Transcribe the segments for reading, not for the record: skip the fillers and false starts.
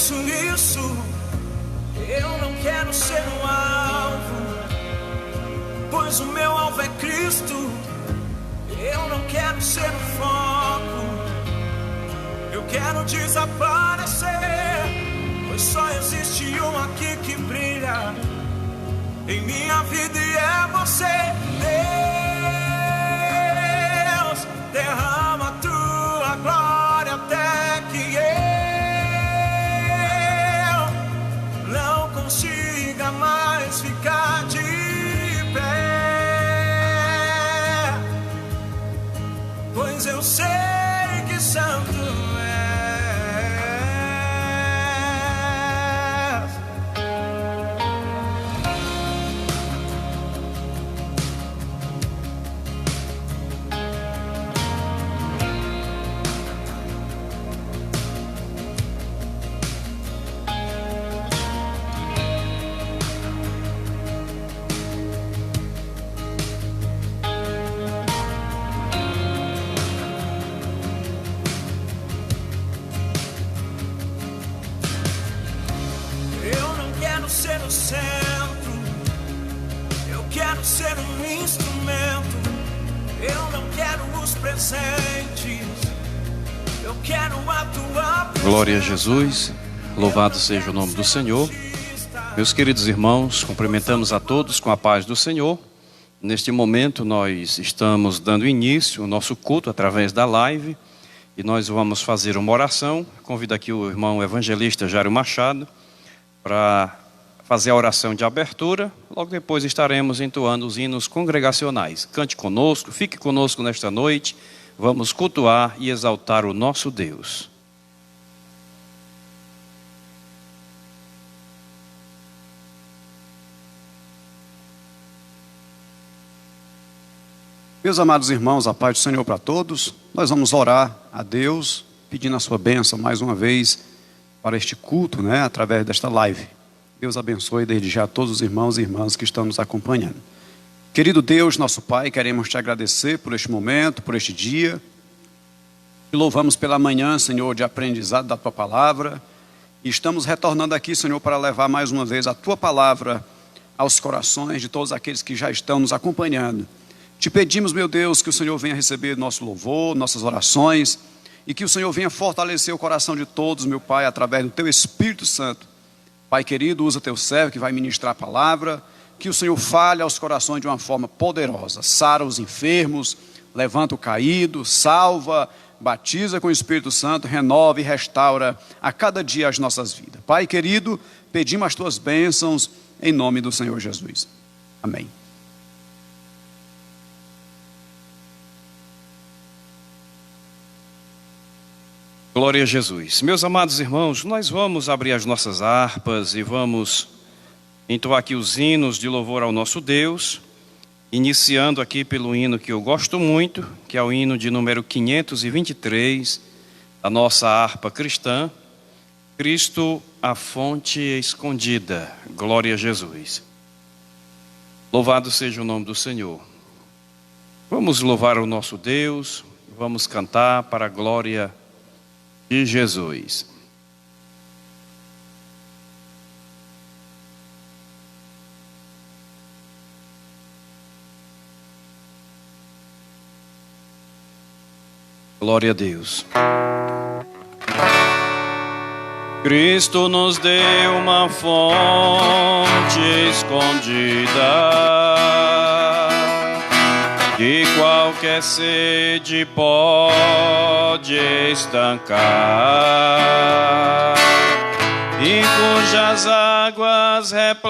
penso isso, eu não quero ser o alvo, pois o meu alvo é Cristo. Eu não quero ser o foco, eu quero desaparecer, pois só existe um aqui que brilha em minha vida e é você. Deus, derrama a tua glória até que eu não consiga mais ficar de pé, pois eu sei que santo és. Ser o centro, eu quero ser um instrumento, eu não quero os presentes, eu quero a tua presença. Glória a Jesus, louvado seja o nome do Senhor. Meus queridos irmãos, cumprimentamos a todos com a paz do Senhor. Neste momento nós estamos dando início ao nosso culto através da live e nós vamos fazer uma oração. Convido aqui o irmão evangelista Jairo Machado para fazer a oração de abertura. Logo depois estaremos entoando os hinos congregacionais. Cante conosco, fique conosco nesta noite. Vamos cultuar e exaltar o nosso Deus. Meus amados irmãos, a paz do Senhor para todos. Nós vamos orar a Deus, pedindo a sua bênção mais uma vez para este culto, através desta live. Deus abençoe desde já todos os irmãos e irmãs que estão nos acompanhando. Querido Deus, nosso Pai, queremos te agradecer por este momento, por este dia. Te louvamos pela manhã, Senhor, de aprendizado da tua palavra. E estamos retornando aqui, Senhor, para levar mais uma vez a tua palavra aos corações de todos aqueles que já estão nos acompanhando. Te pedimos, meu Deus, que o Senhor venha receber nosso louvor, nossas orações, e que o Senhor venha fortalecer o coração de todos, meu Pai, através do teu Espírito Santo. Pai querido, usa teu servo que vai ministrar a palavra, que o Senhor fale aos corações de uma forma poderosa, sara os enfermos, levanta o caído, salva, batiza com o Espírito Santo, renova e restaura a cada dia as nossas vidas. Pai querido, pedimos as tuas bênçãos em nome do Senhor Jesus. Amém. Glória a Jesus. Meus amados irmãos, nós vamos abrir as nossas harpas e vamos entoar aqui os hinos de louvor ao nosso Deus, iniciando aqui pelo hino que eu gosto muito, que é o hino de número 523, da nossa harpa cristã, Cristo, a fonte escondida. Glória a Jesus. Louvado seja o nome do Senhor. Vamos louvar o nosso Deus, vamos cantar para a glória de Jesus. Glória a Deus. Cristo nos deu uma fonte escondida, que qualquer sede pode estancar, e cujas águas repletas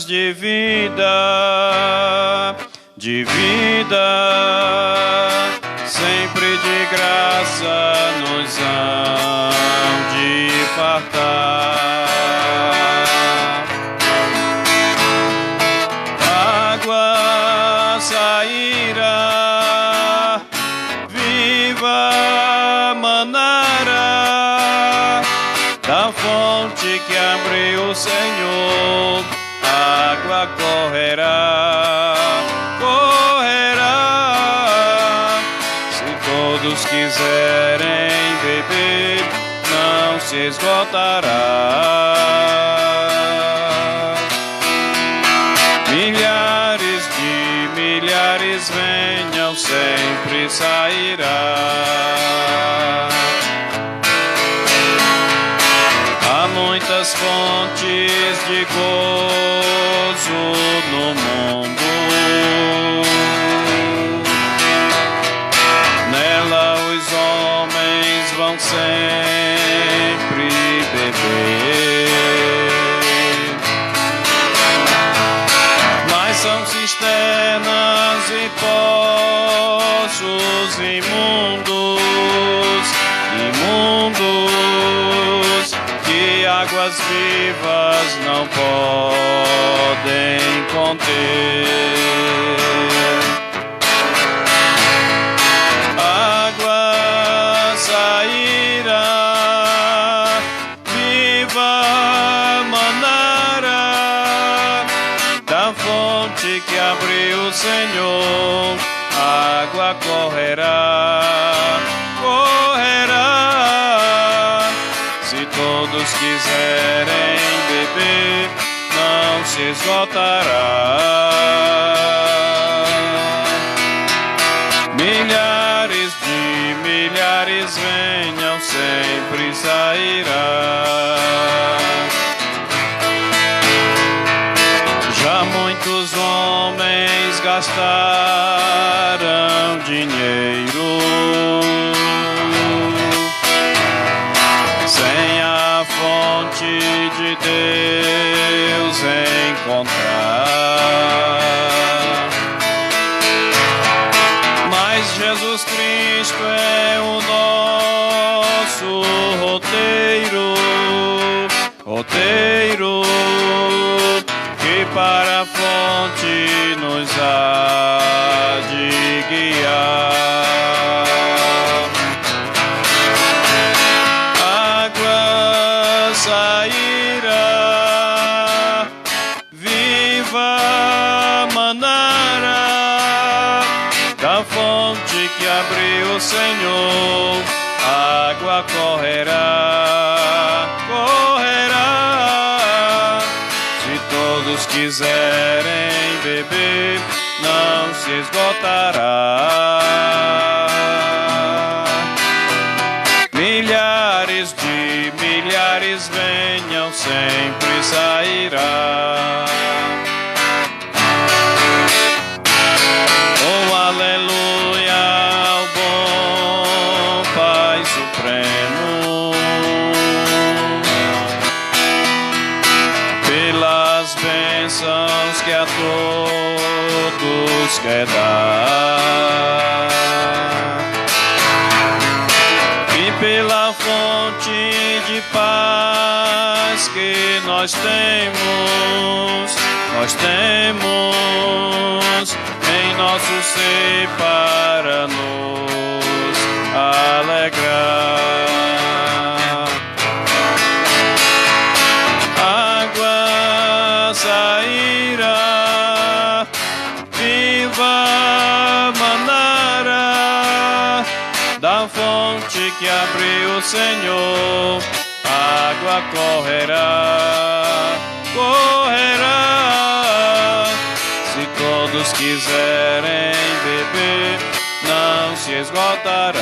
de vida, sempre de graça nos hão de fartar. Água sairá, viva manará, da fonte que abriu o Senhor, água correrá, correrá. Se todos quiserem beber, não se esgotará. Milhares de milhares venham, sempre sairá. Há muitas fontes de gozo no mundo. Nela os homens vão sempre beber. Mas são cisternas e poços imundos, imundos, que águas vivas não podem conter. Água sairá, viva manará, da fonte que abriu o Senhor, água correrá, correrá. Se todos quiserem beber, não se esgotará. Milhares de milhares venham, sempre sairá. Já muitos homens gastaram dinheiro sem a fonte de Deus encontrar. Mas Jesus Cristo é o nosso roteiro, roteiro, que para a fonte nos há de guiar. Água sairá, viva manará, da fonte que abriu o Senhor, água correrá, correrá. Se todos quiserem beber, não se esgotará. Milhares de milhares venham, sempre sairá. Oh, aleluia, ao bom Pai Supremo, pelas bênçãos que a todos quer dar, e pela fonte de paz que nós temos em nosso ser para nos alegrar. Água sairá, viva manará, da fonte que abriu o Senhor, água correrá, correrá. Se todos quiserem beber, não se esgotará.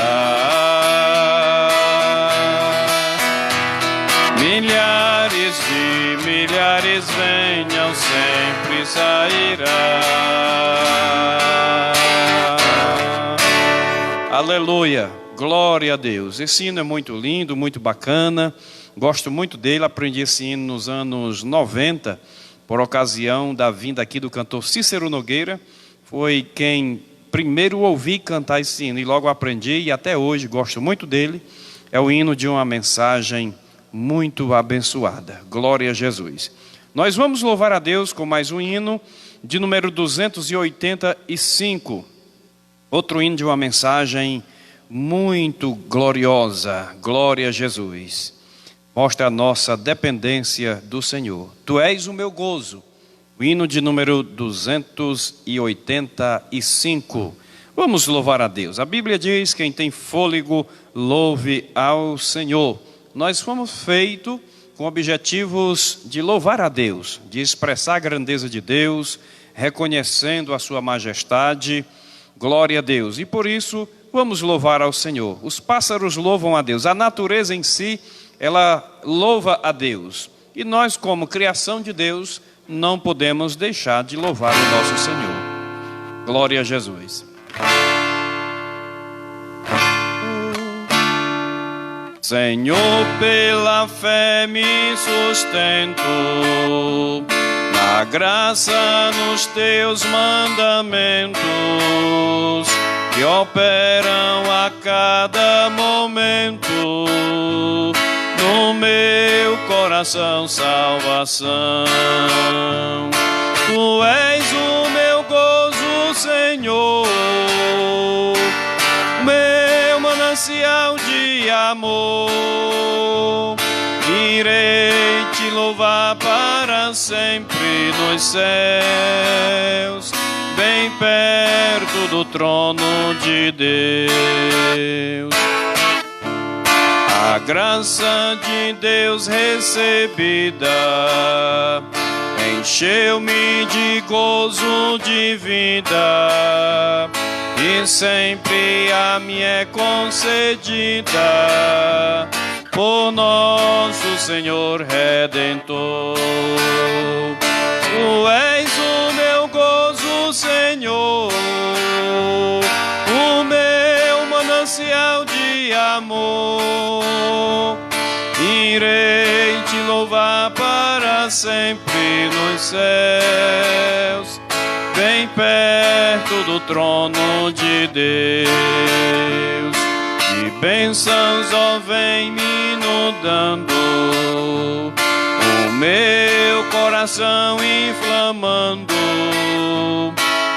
Milhares de milhares venham, sempre sairá. Aleluia, glória a Deus. Esse hino é muito lindo, muito bacana. Gosto muito dele, aprendi esse hino nos anos 90, por ocasião da vinda aqui do cantor Cícero Nogueira. Foi quem primeiro ouvi cantar esse hino e logo aprendi, e até hoje gosto muito dele. É o hino de uma mensagem muito abençoada. Glória a Jesus. Nós vamos louvar a Deus com mais um hino de número 285. Outro hino de uma mensagem muito gloriosa. Glória a Jesus. Mostra a nossa dependência do Senhor. Tu és o meu gozo. O hino de número 285. Vamos louvar a Deus. A Bíblia diz: quem tem fôlego, louve ao Senhor. nós fomos feitos com objetivos de louvar a Deus, de expressar a grandeza de Deus, reconhecendo a sua majestade. Glória a Deus. E por isso, vamos louvar ao Senhor. Os pássaros louvam a Deus. A natureza em si, ela louva a Deus. E nós, como criação de Deus, não podemos deixar de louvar o nosso Senhor. Glória a Jesus. Senhor, pela fé me sustento, na graça nos teus mandamentos, que operam a cada momento, no meu coração salvação. Tu és o meu gozo, Senhor, meu manancial de amor. Irei te louvar para sempre nos céus, bem perto do trono de Deus. A graça de Deus recebida encheu-me de gozo de vida, e sempre a mim é concedida por nosso Senhor Redentor. Tu és o meu gozo, Senhor, o meu manancial de amor. Irei te louvar para sempre nos céus, bem perto do trono de Deus. De bênçãos, ó, vem me inundando, o meu coração inflamando,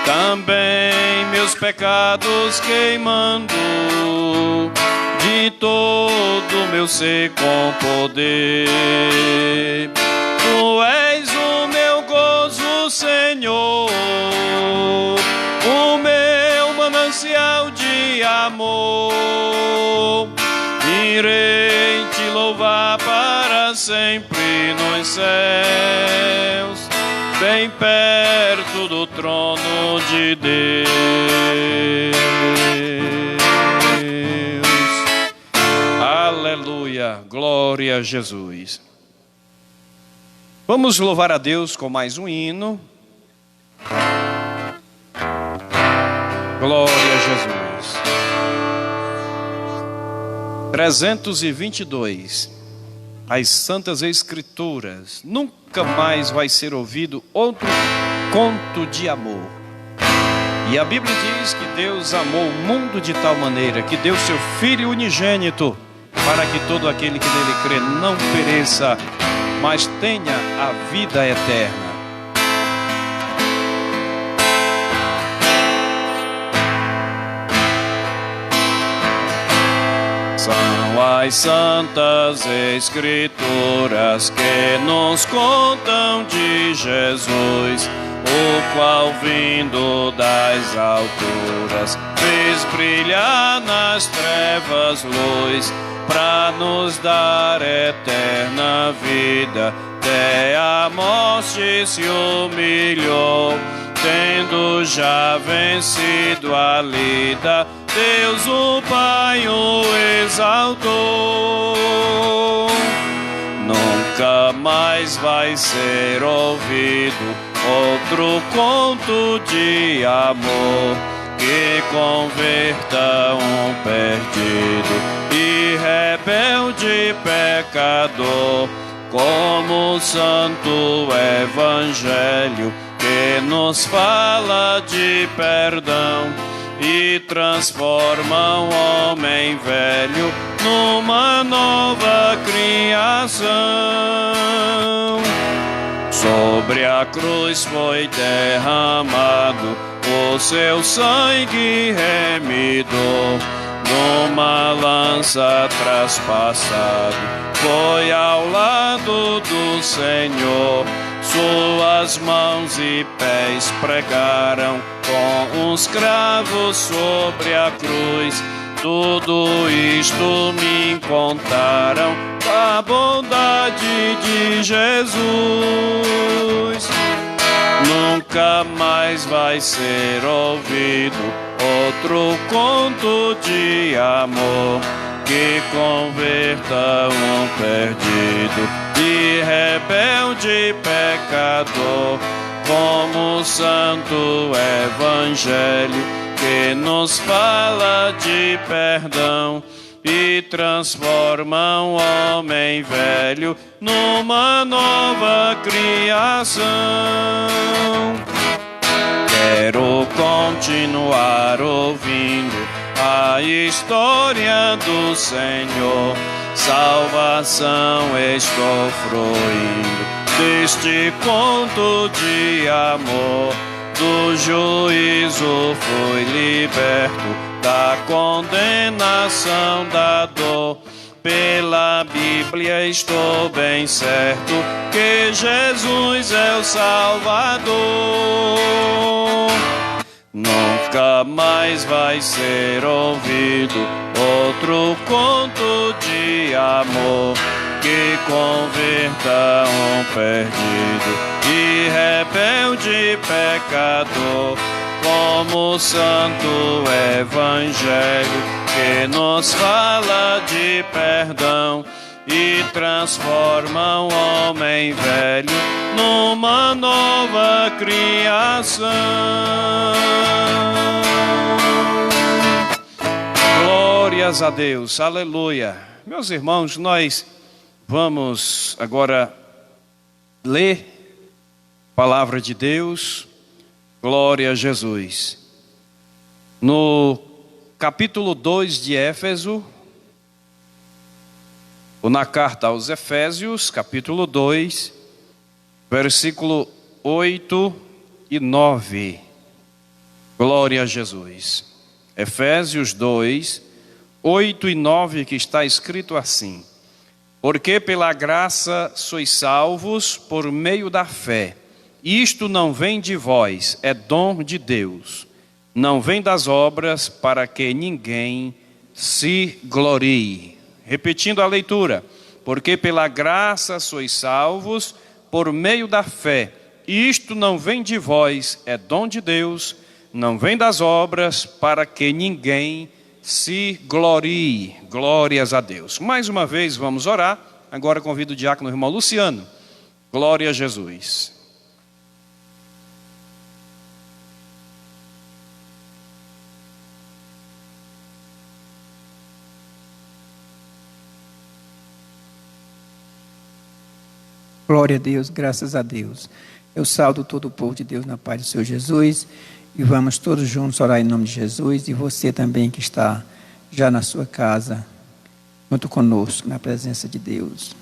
também meus pecados queimando, de todo meu ser com poder. Tu és o meu gozo, Senhor, o meu manancial de amor. Irei te louvar para sempre nos céus, bem perto do trono de Deus. Aleluia, glória a Jesus. Vamos louvar a Deus com mais um hino. Glória a Jesus. 322. As Santas Escrituras. Nunca mais vai ser ouvido outro conto de amor. E a Bíblia diz que Deus amou o mundo de tal maneira que deu seu Filho unigênito, para que todo aquele que nele crê não pereça, mas tenha a vida eterna. São as Santas Escrituras que nos contam de Jesus, o qual vindo das alturas fez brilhar nas trevas luz, para nos dar eterna vida. Até a morte se humilhou, tendo já vencido a lida, Deus o Pai o exaltou. Nunca mais vai ser ouvido outro conto de amor que converta um perdido e rebelde pecador, como o santo evangelho que nos fala de perdão e transforma um homem velho numa nova criação. Sobre a cruz foi derramado o seu sangue remidor, numa lança traspassado foi ao lado do Senhor. Suas mãos e pés pregaram com uns cravos sobre a cruz, tudo isto me contaram da bondade de Jesus. Nunca mais vai ser ouvido outro conto de amor que converta um perdido e rebelde pecador, como o santo evangelho que nos fala de perdão e transforma um homem velho numa nova criação. Quero continuar ouvindo a história do Senhor, salvação estou fruindo deste conto de amor. Do juízo fui liberto, da condenação da dor. Pela Bíblia estou bem certo que Jesus é o Salvador. Nunca mais vai ser ouvido outro conto de amor que converta um perdido e rebelde pecador, como o santo evangelho que nos fala de perdão e transforma um homem velho numa nova criação. Glórias a Deus, aleluia. Meus irmãos, nós vamos agora ler a palavra de Deus. Glória a Jesus. No capítulo 2 de Éfeso, ou na carta aos Efésios, capítulo 2, versículo 8 e 9. Glória a Jesus. Efésios 2, 8 e 9, que está escrito assim: porque pela graça sois salvos por meio da fé. Isto não vem de vós, é dom de Deus. Não vem das obras, para que ninguém se glorie. Repetindo a leitura: porque pela graça sois salvos por meio da fé. Isto não vem de vós, é dom de Deus. Não vem das obras, para que ninguém se glorie. Glórias a Deus. Mais uma vez vamos orar. Agora convido o diácono irmão Luciano. Glória a Jesus. Glória a Deus, graças a Deus. Eu saúdo todo o povo de Deus na paz do Senhor Jesus. E vamos todos juntos orar em nome de Jesus. E você também que está já na sua casa, junto conosco, na presença de Deus.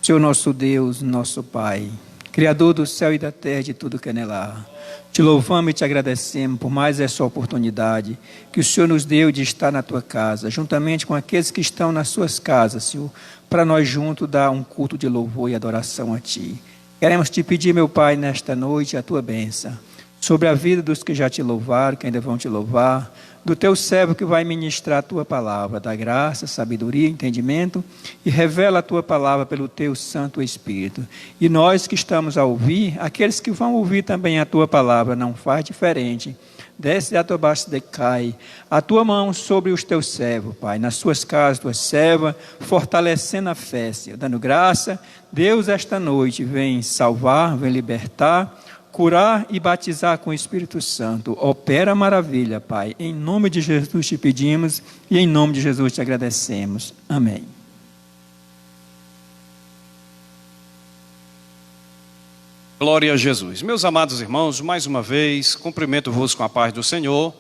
Senhor nosso Deus, nosso Pai, Criador do céu e da terra e de tudo que é nela há, te louvamos e te agradecemos por mais essa oportunidade que o Senhor nos deu de estar na tua casa, juntamente com aqueles que estão nas suas casas, Senhor, para nós juntos dar um culto de louvor e adoração a Ti. Queremos te pedir, meu Pai, nesta noite, a tua bênção sobre a vida dos que já te louvaram, que ainda vão te louvar, do teu servo que vai ministrar a tua palavra, da graça, sabedoria, entendimento, e revela a tua palavra pelo teu Santo Espírito. E nós que estamos a ouvir, aqueles que vão ouvir também a tua palavra, não faz diferente. Desce a tua base de cai, a tua mão sobre os teus servos, Pai, nas suas casas, tuas servas, fortalecendo a fé, Senhor, dando graça. Deus, esta noite, vem salvar, vem libertar, curar e batizar com o Espírito Santo. Opera maravilha, Pai. Em nome de Jesus te pedimos e em nome de Jesus te agradecemos. Amém. Glória a Jesus. Meus amados irmãos, mais uma vez, cumprimento-vos com a paz do Senhor.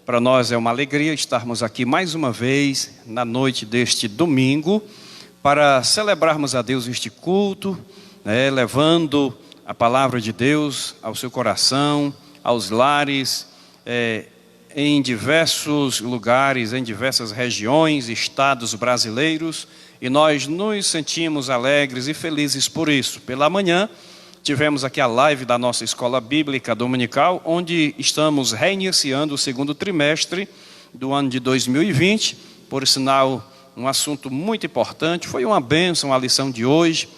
Para nós é uma alegria estarmos aqui mais uma vez, na noite deste domingo, para celebrarmos a Deus este culto, levando a palavra de Deus ao seu coração, aos lares, em diversos lugares, em diversas regiões, estados brasileiros, e nós nos sentimos alegres e felizes por isso. Pela manhã, tivemos aqui a live da nossa escola bíblica dominical, onde estamos reiniciando o segundo trimestre do ano de 2020, por sinal, um assunto muito importante. Foi uma bênção a lição de hoje,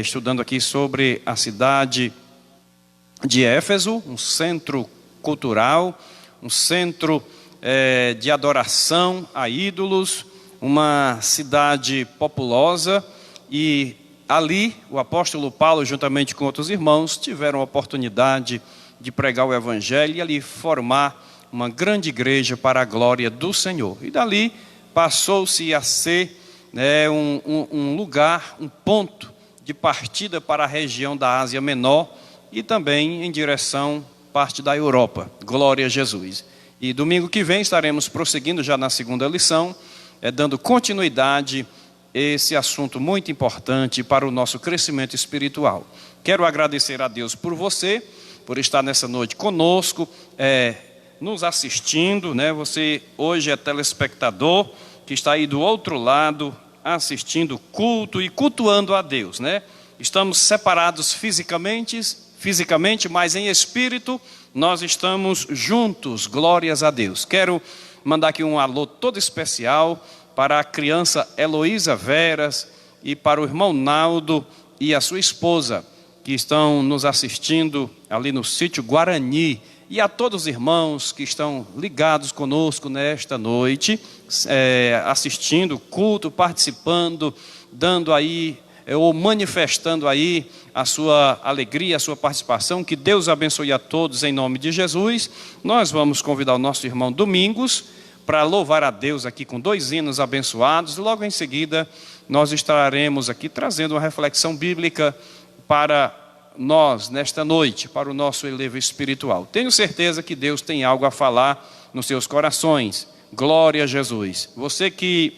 estudando aqui sobre a cidade de Éfeso, um centro cultural, um centro de adoração a ídolos, uma cidade populosa, e ali o apóstolo Paulo, juntamente com outros irmãos, tiveram a oportunidade de pregar o evangelho e ali formar uma grande igreja para a glória do Senhor. E dali passou-se a ser um lugar, um ponto de partida para a região da Ásia Menor e também em direção parte da Europa. Glória a Jesus. E domingo que vem estaremos prosseguindo já na segunda lição, dando continuidade a esse assunto muito importante para o nosso crescimento espiritual. Quero agradecer a Deus por você, por estar nessa noite conosco, nos assistindo, né? Você hoje é telespectador, que está aí do outro lado, assistindo o culto e cultuando a Deus, né? Estamos separados fisicamente, mas em espírito nós estamos juntos, glórias a Deus. Quero mandar aqui um alô todo especial para a criança Heloísa Veras e para o irmão Naldo e a sua esposa, que estão nos assistindo ali no sítio Guarani, e a todos os irmãos que estão ligados conosco nesta noite, assistindo o culto, participando, dando aí, ou manifestando aí a sua alegria, a sua participação. Que Deus abençoe a todos em nome de Jesus. Nós vamos convidar o nosso irmão Domingos para louvar a Deus aqui com 2 hinos abençoados. Logo em seguida, nós estaremos aqui trazendo uma reflexão bíblica para nós nesta noite, para o nosso elevo espiritual. Tenho certeza que Deus tem algo a falar nos seus corações. Glória a Jesus. Você que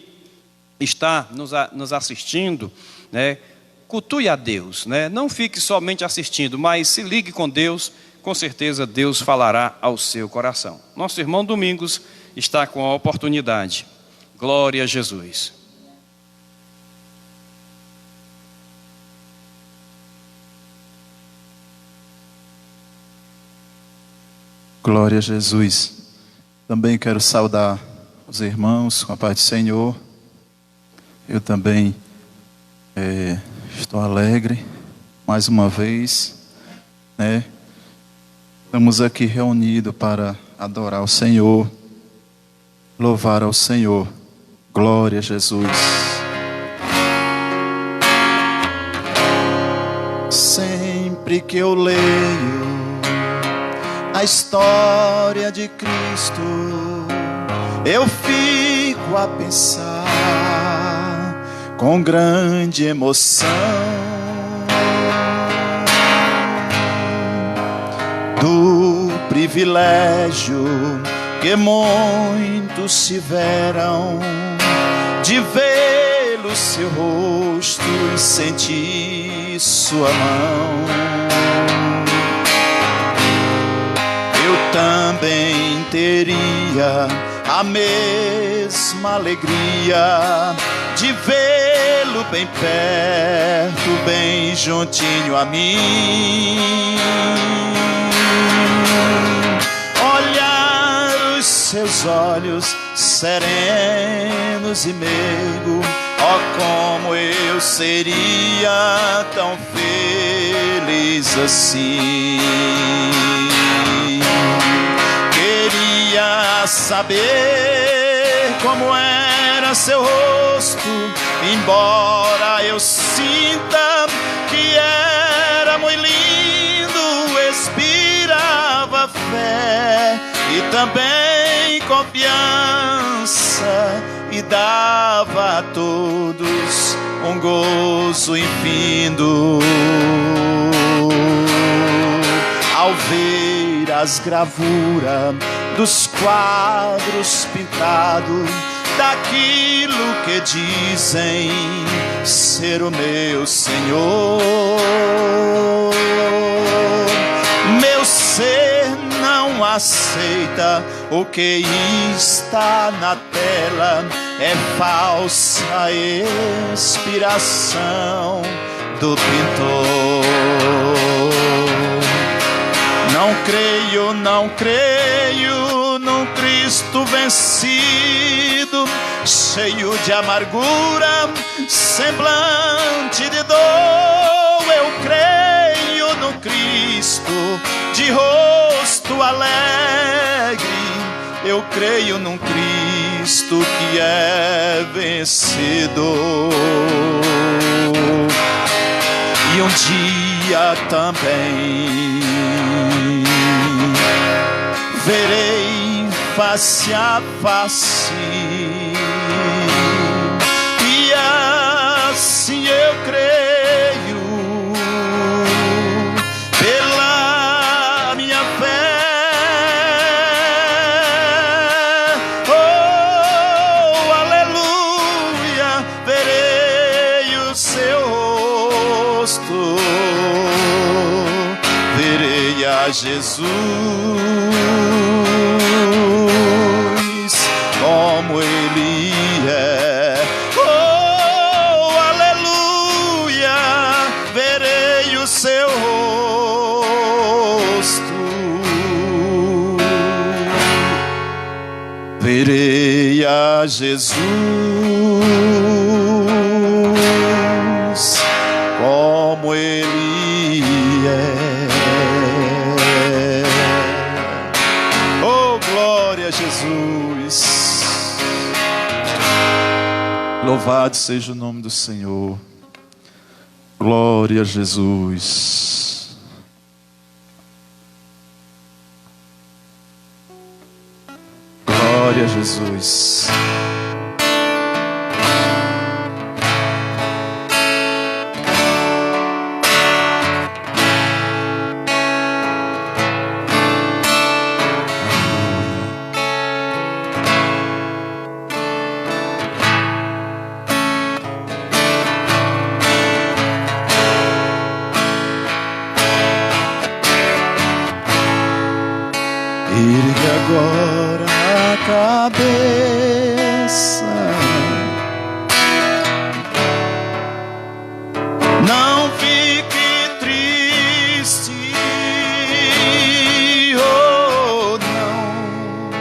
está nos assistindo, né, cultue a Deus, né? Não fique somente assistindo, mas se ligue com Deus. Com certeza Deus falará ao seu coração. Nosso irmão Domingos está com a oportunidade. Glória a Jesus. Glória a Jesus. Também quero saudar os irmãos com a paz do Senhor. Eu também estou alegre mais uma vez, né? Estamos aqui reunidos para adorar o Senhor, louvar ao Senhor. Glória a Jesus. Sempre que eu leio a história de Cristo, eu fico a pensar com grande emoção do privilégio que muitos tiveram de vê-lo seu rosto e sentir sua mão. Eu também teria a mesma alegria de vê-lo bem perto, bem juntinho a mim. Olhar os seus olhos serenos e meigo, oh, como eu seria tão feliz assim. Queria saber como era seu rosto, embora eu sinta que era muito lindo, expirava fé e também confiança, e dava a todos um gozo infindo. Ao ver as gravuras dos quadros pintados daquilo que dizem ser o meu Senhor, meu ser não aceita o que está na tela, é falsa inspiração do pintor. Não creio num Cristo Cristo vencido, cheio de amargura, semblante de dor. Eu creio no Cristo de rosto alegre, eu creio num Cristo que é vencedor. E um dia também verei face a face, e assim eu creio pela minha fé. Oh, aleluia, verei o seu rosto, verei a Jesus como Ele é. Oh, aleluia, verei o seu rosto, verei a Jesus como Ele é. Oh, glória a Jesus. Louvado seja o nome do Senhor. Glória a Jesus. Glória a Jesus. Ergue agora a cabeça, não fique triste, oh não,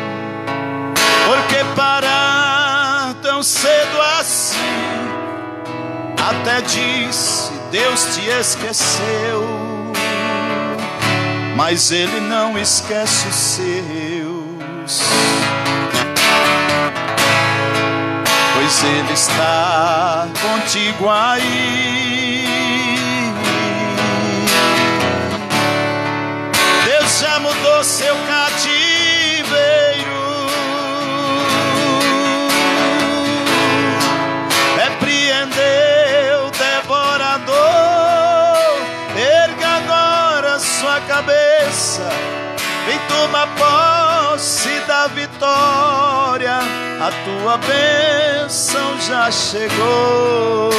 porque parar tão cedo assim, até disse Deus te esqueceu, mas Ele não esquece os seus, pois Ele está contigo aí. Deus já mudou seu cativeiro, repreendeu o devorador. Erga agora sua cabeça, vem tomar posse da vitória, a tua bênção já chegou.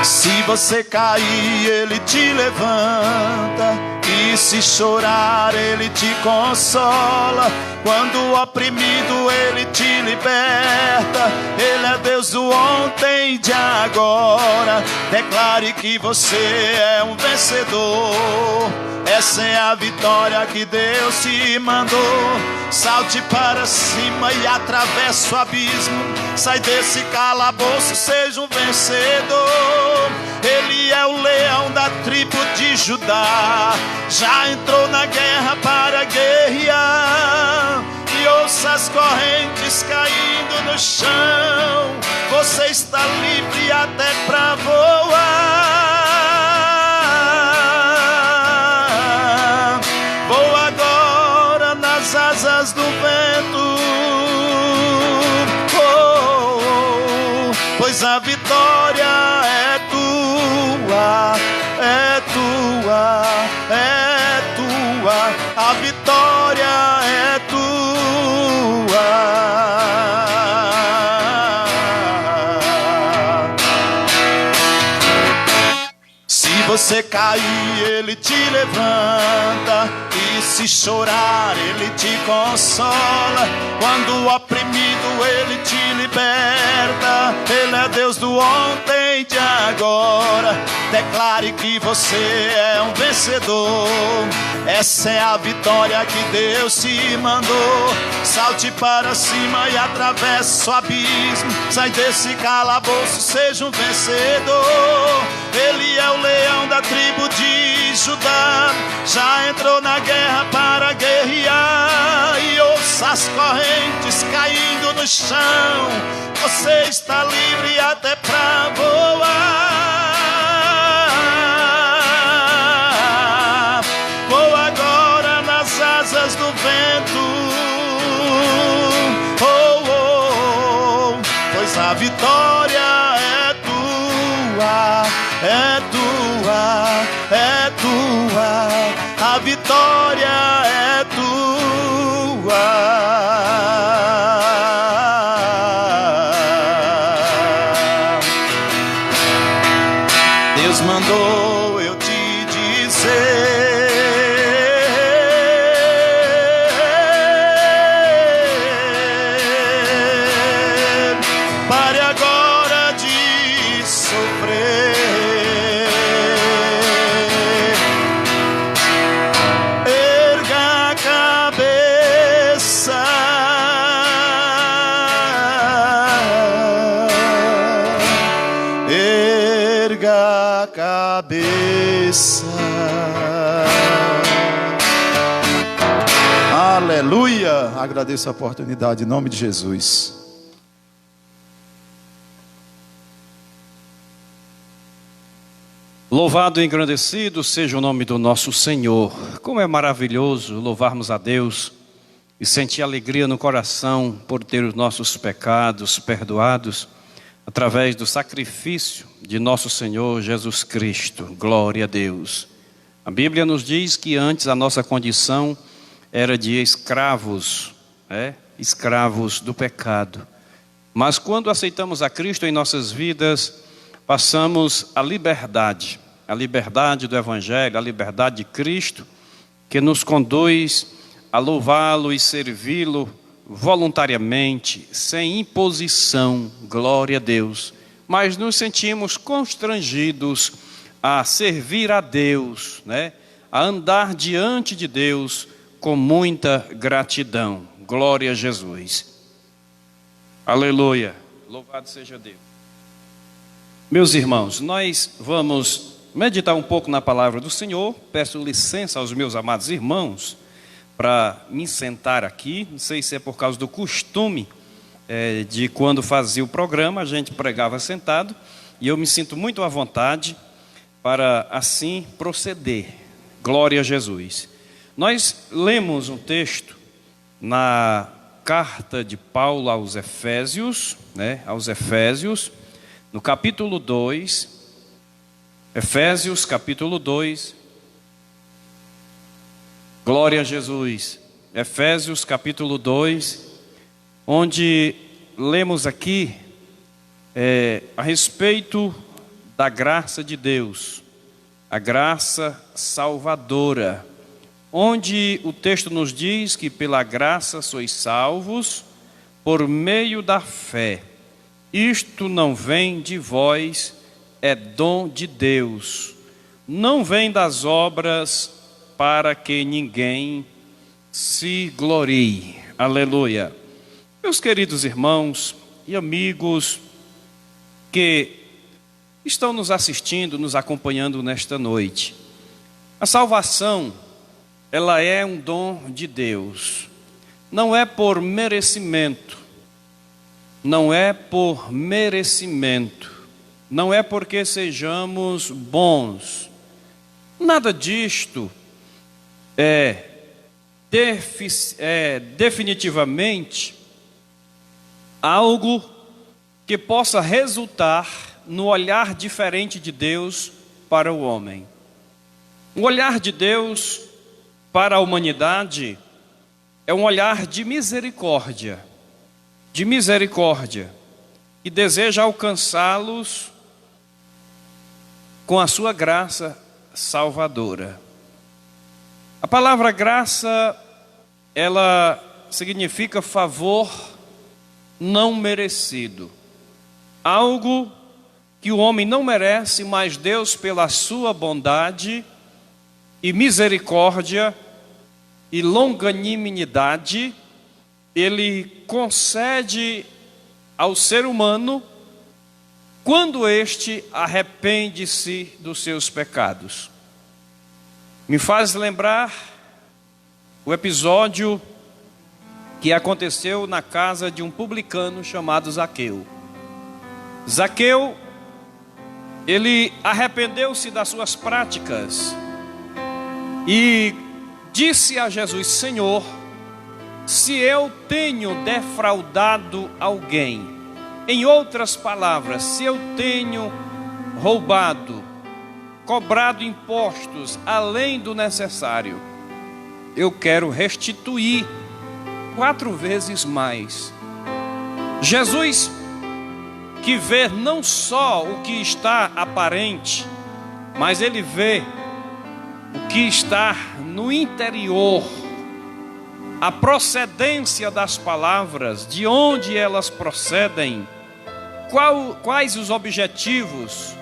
Se você cair, Ele te levanta, e se chorar, Ele te consola. Quando oprimido, Ele te liberta. Ele é Deus do ontem e de agora. Declare que você é um vencedor. Essa é a vitória que Deus te mandou. Salte para cima e atravesse o abismo. Sai desse calabouço, seja um vencedor. Ele é o leão da tribo de Judá, já entrou na guerra para guerrear. E ouça as correntes caindo no chão. Você está livre até para voar. Voa agora nas asas do vento. Oh, oh, pois a vitória é tua, é tua, é tua. A vitória é tua. Se você cair, Ele te levanta, e se chorar, Ele te consola. Quando oprimido, Ele te liberta. Ele é Deus do ontem desde agora declare que você é um vencedor. Essa é a vitória que Deus te mandou. Salte para cima e atravesse o abismo. Sai desse calabouço, seja um vencedor. Ele é o leão da tribo de Judá. Já entrou na guerra para guerrear. E ouça as correntes caindo no chão. Você está livre até pra voar. Voa agora nas asas do vento. Oh, oh, oh. Pois a vitória é tua, é tua, é tua. A vitória é tua. Deus mandou eu te dizer. Pare agora de sofrer. Erga a cabeça. Erga a cabeça. Aleluia! Agradeço a oportunidade em nome de Jesus. Louvado e engrandecido seja o nome do nosso Senhor. Como é maravilhoso louvarmos a Deus e sentir alegria no coração por ter os nossos pecados perdoados através do sacrifício de nosso Senhor Jesus Cristo. Glória a Deus. A Bíblia nos diz que antes a nossa condição era de escravos, escravos do pecado. Mas quando aceitamos a Cristo em nossas vidas, passamos a liberdade do Evangelho, a liberdade de Cristo, que nos conduz a louvá-lo e servi-lo voluntariamente, sem imposição, glória a Deus. Mas nos sentimos constrangidos a servir a Deus, a andar diante de Deus com muita gratidão. Glória a Jesus. Aleluia. Louvado seja Deus. Meus irmãos, nós vamos meditar um pouco na palavra do Senhor. Peço licença aos meus amados irmãos para me sentar aqui. Não sei se é por causa do costume de quando fazia o programa, a gente pregava sentado. E eu me sinto muito à vontade para assim proceder. Glória a Jesus. Nós lemos um texto na carta de Paulo aos Efésios, no capítulo 2, Efésios capítulo 2, glória a Jesus, Efésios capítulo 2, onde lemos aqui a respeito da graça de Deus, a graça salvadora, onde o texto nos diz que pela graça sois salvos por meio da fé. Isto não vem de vós, é dom de Deus. Não vem das obras para que ninguém se glorie. Aleluia. Meus queridos irmãos e amigos que estão nos assistindo, nos acompanhando nesta noite. A salvação, ela é um dom de Deus. Não é por merecimento. Não é por merecimento. Não é porque sejamos bons. Nada disto é definitivamente algo que possa resultar no olhar diferente de Deus para o homem. O olhar de Deus para a humanidade é um olhar de misericórdia, e deseja alcançá-los com a sua graça salvadora. A palavra graça, ela significa favor não merecido, algo que o homem não merece, mas Deus, pela sua bondade e misericórdia e longanimidade, Ele concede ao ser humano quando este arrepende-se dos seus pecados. Me faz lembrar o episódio que aconteceu na casa de um publicano chamado Zaqueu. Zaqueu, ele arrependeu-se das suas práticas e disse a Jesus: Senhor, se eu tenho defraudado alguém, em outras palavras, se eu tenho roubado, cobrado impostos além do necessário, eu quero restituir 4 vezes mais. Jesus, que vê não só o que está aparente, mas Ele vê o que está no interior, a procedência das palavras, de onde elas procedem, quais os objetivos,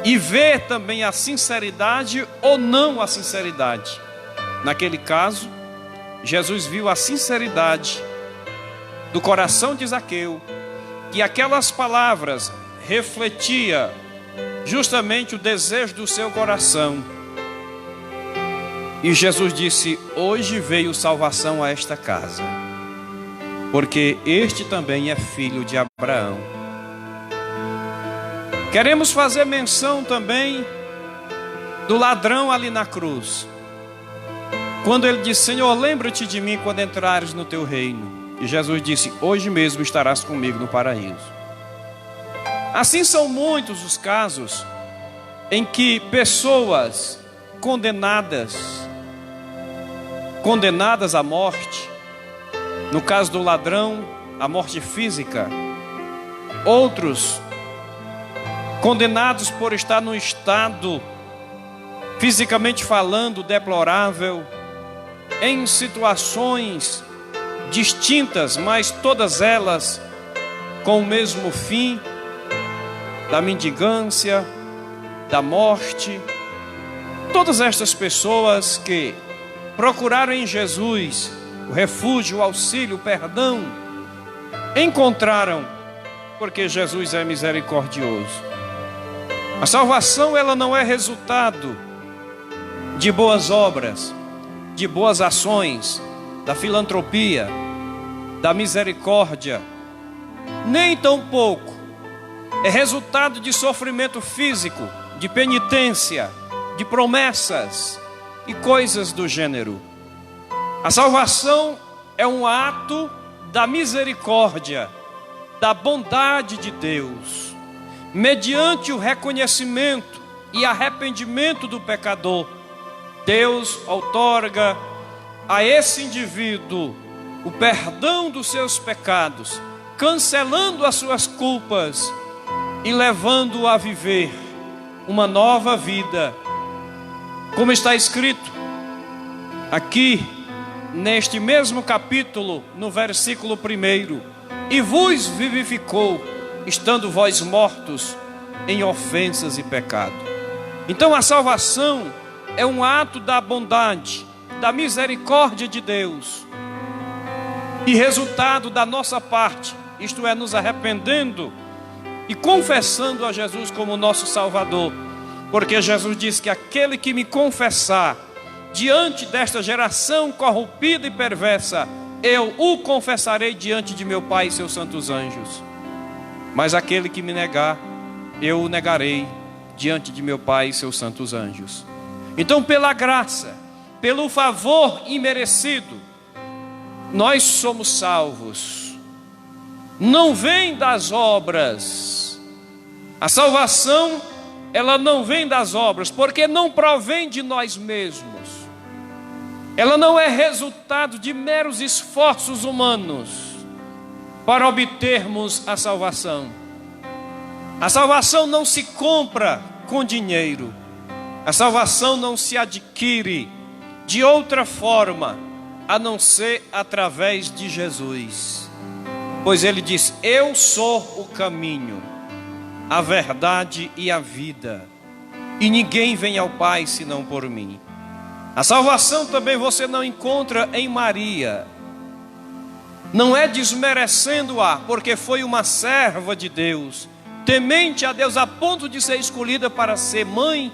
e ver também a sinceridade ou não a sinceridade. Naquele caso, Jesus viu a sinceridade do coração de Zaqueu, que aquelas palavras refletia justamente o desejo do seu coração. E Jesus disse: hoje veio salvação a esta casa, porque este também é filho de Abraão. Queremos fazer menção também do ladrão ali na cruz, quando ele disse: Senhor, lembra-te de mim quando entrares no teu reino. E Jesus disse: hoje mesmo estarás comigo no paraíso. Assim são muitos os casos em que pessoas condenadas à morte, no caso do ladrão, a morte física, outros condenados por estar num estado, fisicamente falando, deplorável, em situações distintas, mas todas elas com o mesmo fim, da mendigância, da morte. Todas estas pessoas que procuraram em Jesus o refúgio, o auxílio, o perdão, encontraram, porque Jesus é misericordioso. A salvação, ela não é resultado de boas obras, de boas ações, da filantropia, da misericórdia, nem tampouco é resultado de sofrimento físico, de penitência, de promessas e coisas do gênero. A salvação é um ato da misericórdia, da bondade de Deus, mediante o reconhecimento e arrependimento do pecador. Deus outorga a esse indivíduo o perdão dos seus pecados, cancelando as suas culpas e levando-o a viver uma nova vida. Como está escrito aqui neste mesmo capítulo, no versículo 1: e vos vivificou, estando vós mortos em ofensas e pecado. Então a salvação é um ato da bondade, da misericórdia de Deus, e resultado da nossa parte, isto é, nos arrependendo e confessando a Jesus como nosso Salvador, porque Jesus disse que aquele que me confessar diante desta geração corrompida e perversa, eu o confessarei diante de meu Pai e seus santos anjos. Mas aquele que me negar, eu o negarei diante de meu Pai e seus santos anjos. Então, pela graça, pelo favor imerecido, nós somos salvos. Não vem das obras. A salvação, ela não vem das obras, porque não provém de nós mesmos. Ela não é resultado de meros esforços humanos para obtermos a salvação. A salvação não se compra com dinheiro. A salvação não se adquire de outra forma, a não ser através de Jesus. Pois Ele diz: eu sou o caminho, a verdade e a vida, e ninguém vem ao Pai senão por mim. A salvação também você não encontra em Maria. Não é desmerecendo-a, porque foi uma serva de Deus, temente a Deus a ponto de ser escolhida para ser mãe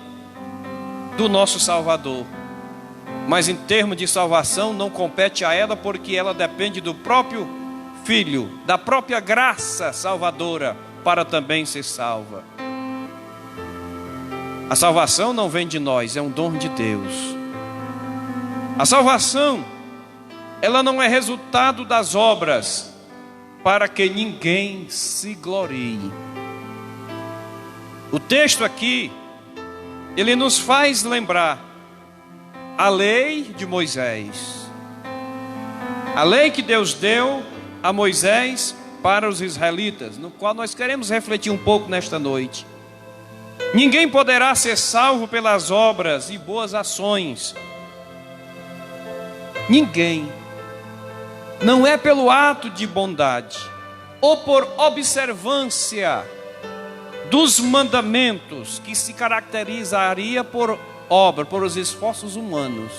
do nosso Salvador. Mas em termos de salvação não compete a ela, porque ela depende do próprio Filho, da própria graça salvadora, para também ser salva. A salvação não vem de nós, é um dom de Deus. A salvação, ela não é resultado das obras, para que ninguém se glorie. O texto aqui, ele nos faz lembrar a lei de Moisés, a lei que Deus deu a Moisés para os israelitas, no qual nós queremos refletir um pouco nesta noite. Ninguém poderá ser salvo pelas obras e boas ações. Ninguém. Não é pelo ato de bondade ou por observância dos mandamentos, que se caracterizaria por obra, por os esforços humanos.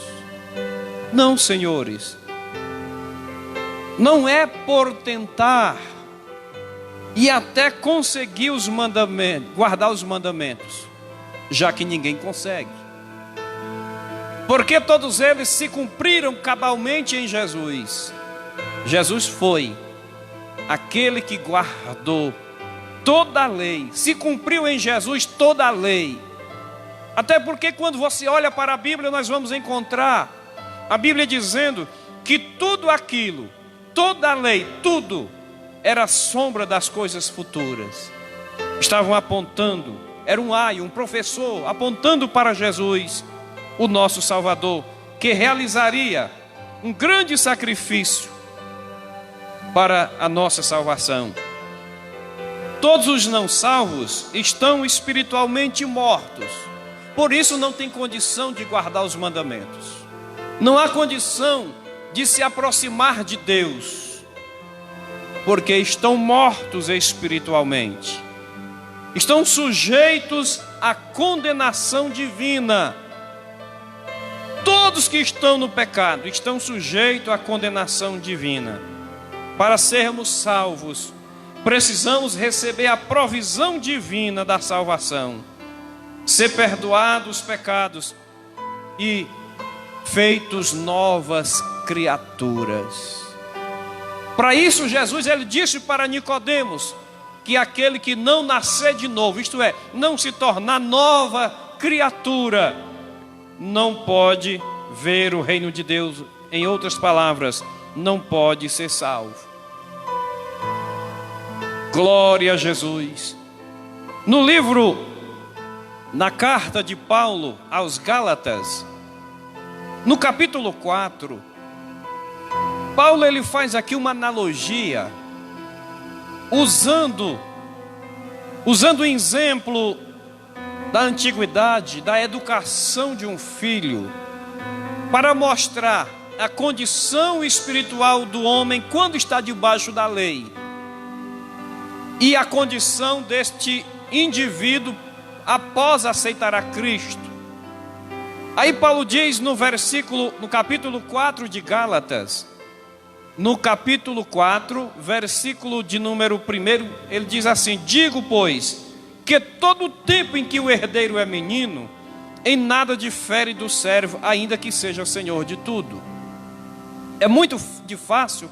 Não, senhores. Não é por tentar e até conseguir os mandamentos, guardar os mandamentos, já que ninguém consegue. Porque todos eles se cumpriram cabalmente em Jesus. Jesus foi aquele que guardou toda a lei, se cumpriu em Jesus toda a lei. Até porque quando você olha para a Bíblia, nós vamos encontrar a Bíblia dizendo que tudo aquilo, toda a lei, tudo, era sombra das coisas futuras. Estavam apontando, era um aio, um professor, apontando para Jesus, o nosso Salvador, que realizaria um grande sacrifício para a nossa salvação. Todos os não salvos estão espiritualmente mortos, por isso não tem condição de guardar os mandamentos. Não há condição de se aproximar de Deus, porque estão mortos espiritualmente. Estão sujeitos à condenação divina. Todos que estão no pecado estão sujeitos à condenação divina. Para sermos salvos, precisamos receber a provisão divina da salvação, ser perdoados os pecados e feitos novas criaturas. Para isso, Jesus, ele disse para Nicodemos que aquele que não nascer de novo, isto é, não se tornar nova criatura, não pode ver o reino de Deus. Em outras palavras, não pode ser salvo. Glória a Jesus. No livro, na carta de Paulo aos Gálatas, no capítulo 4, Paulo ele faz aqui uma analogia, usando o exemplo da antiguidade, da educação de um filho, para mostrar a condição espiritual do homem quando está debaixo da lei, e a condição deste indivíduo após aceitar a Cristo. Aí Paulo diz no capítulo 4 de Gálatas, no capítulo 4, versículo de número 1, ele diz assim: digo, pois, que todo o tempo em que o herdeiro é menino, em nada difere do servo, ainda que seja o senhor de tudo. É muito de fácil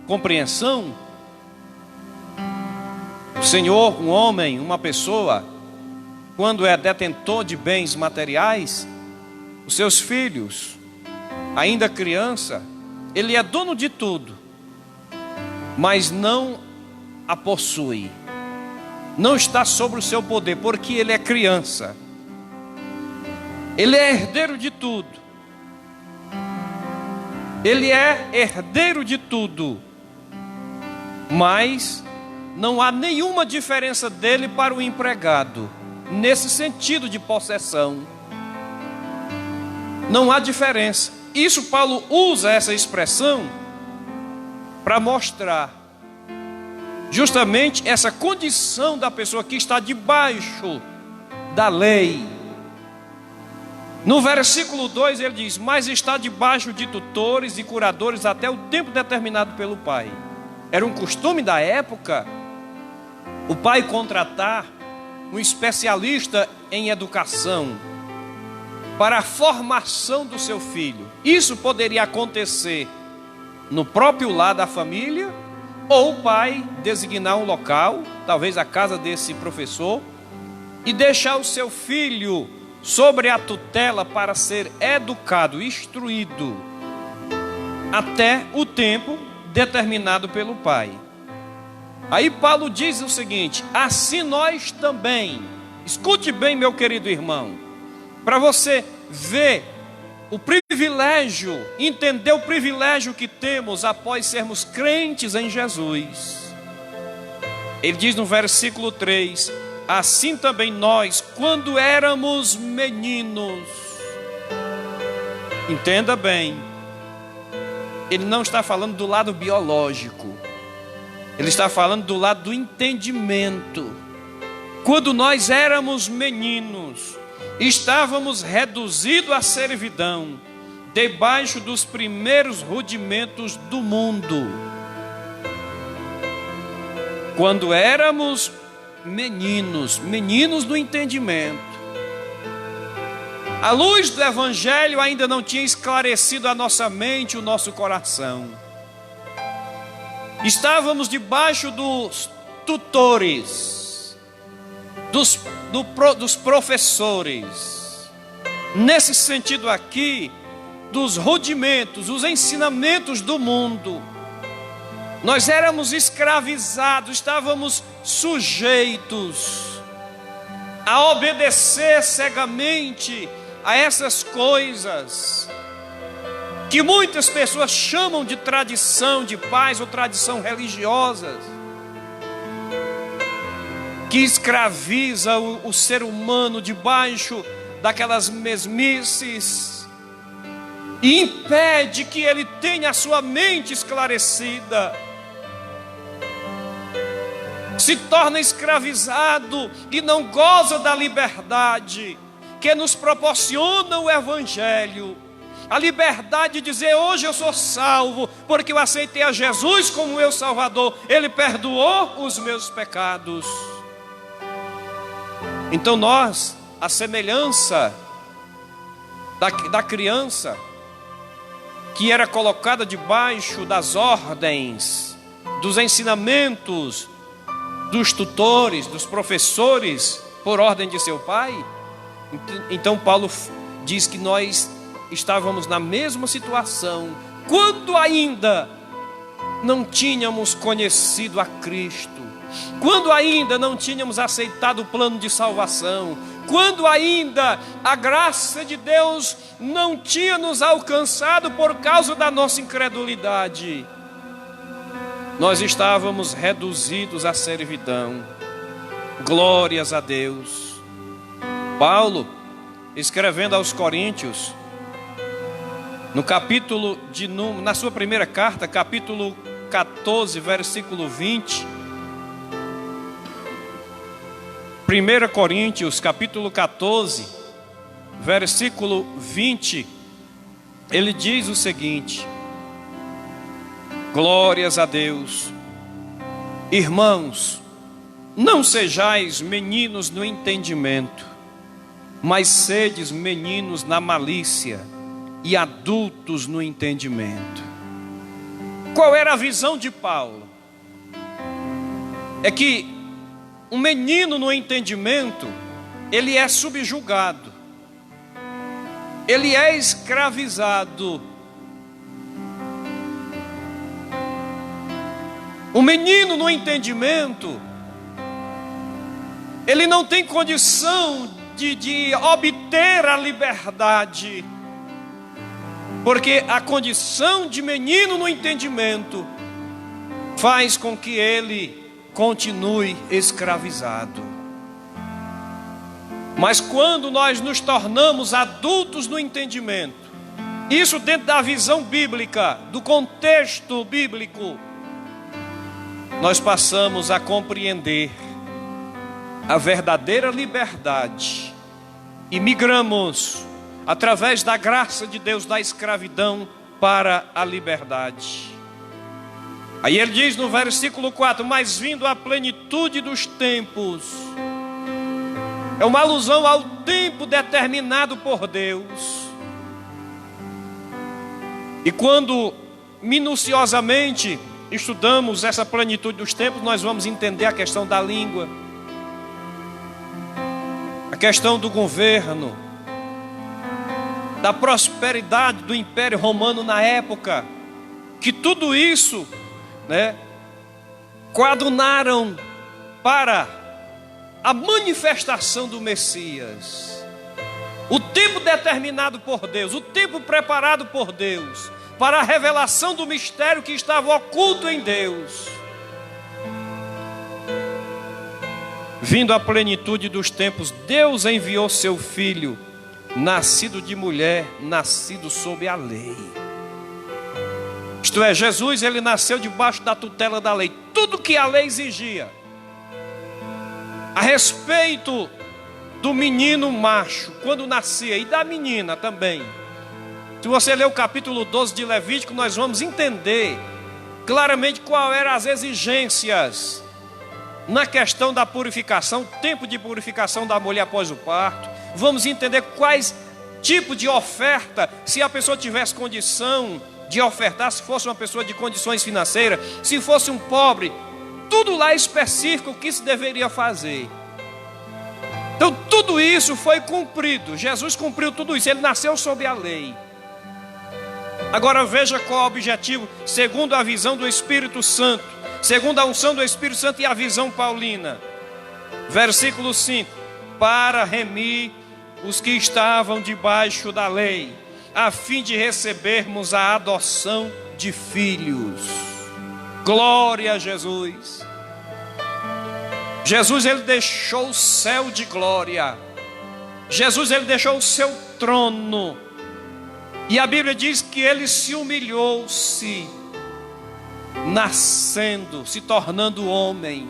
compreensão. O senhor, um homem, uma pessoa, quando é detentor de bens materiais, os seus filhos, ainda criança, ele é dono de tudo, mas não a possui, não está sobre o seu poder, porque ele é criança. Ele é herdeiro de tudo. Ele é herdeiro de tudo, mas não há nenhuma diferença dele para o empregado, nesse sentido de possessão. Não há diferença. Isso Paulo usa essa expressão para mostrar justamente essa condição da pessoa que está debaixo da lei. No versículo 2 ele diz: mas está debaixo de tutores e curadores até o tempo determinado pelo pai. Era um costume da época o pai contratar um especialista em educação para a formação do seu filho. Isso poderia acontecer no próprio lar da família, ou o pai designar um local, talvez a casa desse professor, e deixar o seu filho sobre a tutela para ser educado, instruído, até o tempo determinado pelo pai. Aí Paulo diz o seguinte: assim nós também, escute bem, meu querido irmão, para você ver o privilégio, entender o privilégio que temos após sermos crentes em Jesus. Ele diz no versículo 3: assim também nós, quando éramos meninos. Entenda bem, ele não está falando do lado biológico, ele está falando do lado do entendimento. Quando nós éramos meninos, estávamos reduzidos à servidão, debaixo dos primeiros rudimentos do mundo. Quando éramos meninos do entendimento, a luz do Evangelho ainda não tinha esclarecido a nossa mente, o nosso coração. Estávamos debaixo dos tutores, dos professores. Nesse sentido aqui, dos rudimentos, os ensinamentos do mundo. Nós éramos escravizados, estávamos sujeitos a obedecer cegamente a essas coisas que muitas pessoas chamam de tradição de pais ou tradição religiosa, que escraviza o ser humano debaixo daquelas mesmices e impede que ele tenha a sua mente esclarecida. Se torna escravizado e não goza da liberdade que nos proporciona o Evangelho. A liberdade de dizer: hoje eu sou salvo, porque eu aceitei a Jesus como meu Salvador. Ele perdoou os meus pecados. Então nós, a semelhança da criança que era colocada debaixo das ordens, dos ensinamentos, dos tutores, dos professores, por ordem de seu pai. Então Paulo diz que nós estávamos na mesma situação, quando ainda não tínhamos conhecido a Cristo, quando ainda não tínhamos aceitado o plano de salvação, quando ainda a graça de Deus não tinha nos alcançado por causa da nossa incredulidade. Nós estávamos reduzidos à servidão. Glórias a Deus. Paulo, escrevendo aos Coríntios, no capítulo na sua primeira carta, capítulo 14, versículo 20. 1 Coríntios, capítulo 14, versículo 20. Ele diz o seguinte: glórias a Deus. Irmãos, não sejais meninos no entendimento, mas sedes meninos na malícia e adultos no entendimento. Qual era a visão de Paulo? É que um menino no entendimento, ele é subjugado, ele é escravizado. O menino no entendimento, ele não tem condição de obter a liberdade, porque a condição de menino no entendimento faz com que ele continue escravizado. Mas quando nós nos tornamos adultos no entendimento, isso dentro da visão bíblica, do contexto bíblico, nós passamos a compreender a verdadeira liberdade e migramos, através da graça de Deus, da escravidão para a liberdade. Aí ele diz no versículo 4: mas vindo a plenitude dos tempos. É uma alusão ao tempo determinado por Deus. E quando minuciosamente estudamos essa plenitude dos tempos, nós vamos entender a questão da língua, a questão do governo, da prosperidade do Império Romano na época, que tudo isso, coadunaram para a manifestação do Messias. O tempo determinado por Deus, o tempo preparado por Deus, para a revelação do mistério que estava oculto em Deus. Vindo à plenitude dos tempos, Deus enviou seu Filho, nascido de mulher, nascido sob a lei. Isto é, Jesus, ele nasceu debaixo da tutela da lei. Tudo que a lei exigia a respeito do menino macho, quando nascia, e da menina também. Se você ler o capítulo 12 de Levítico, nós vamos entender claramente qual eram as exigências na questão da purificação, tempo de purificação da mulher após o parto. Vamos entender quais tipos de oferta, se a pessoa tivesse condição de ofertar, se fosse uma pessoa de condições financeiras, se fosse um pobre, tudo lá específico o que se deveria fazer. Então tudo isso foi cumprido. Jesus cumpriu tudo isso, ele nasceu sob a lei. Agora veja qual é o objetivo, segundo a visão do Espírito Santo, segundo a unção do Espírito Santo e a visão paulina. Versículo 5: para remir os que estavam debaixo da lei, a fim de recebermos a adoção de filhos. Glória a Jesus. Jesus, ele deixou o céu de glória. Jesus, ele deixou o seu trono. E a Bíblia diz que ele se humilhou-se, nascendo, se tornando homem.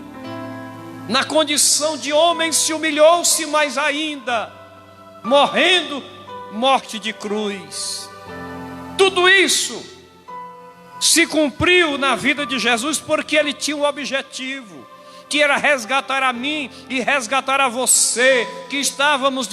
Na condição de homem se humilhou-se mais ainda, morrendo morte de cruz. Tudo isso se cumpriu na vida de Jesus porque ele tinha um objetivo, que era resgatar a mim e resgatar a você, que estávamos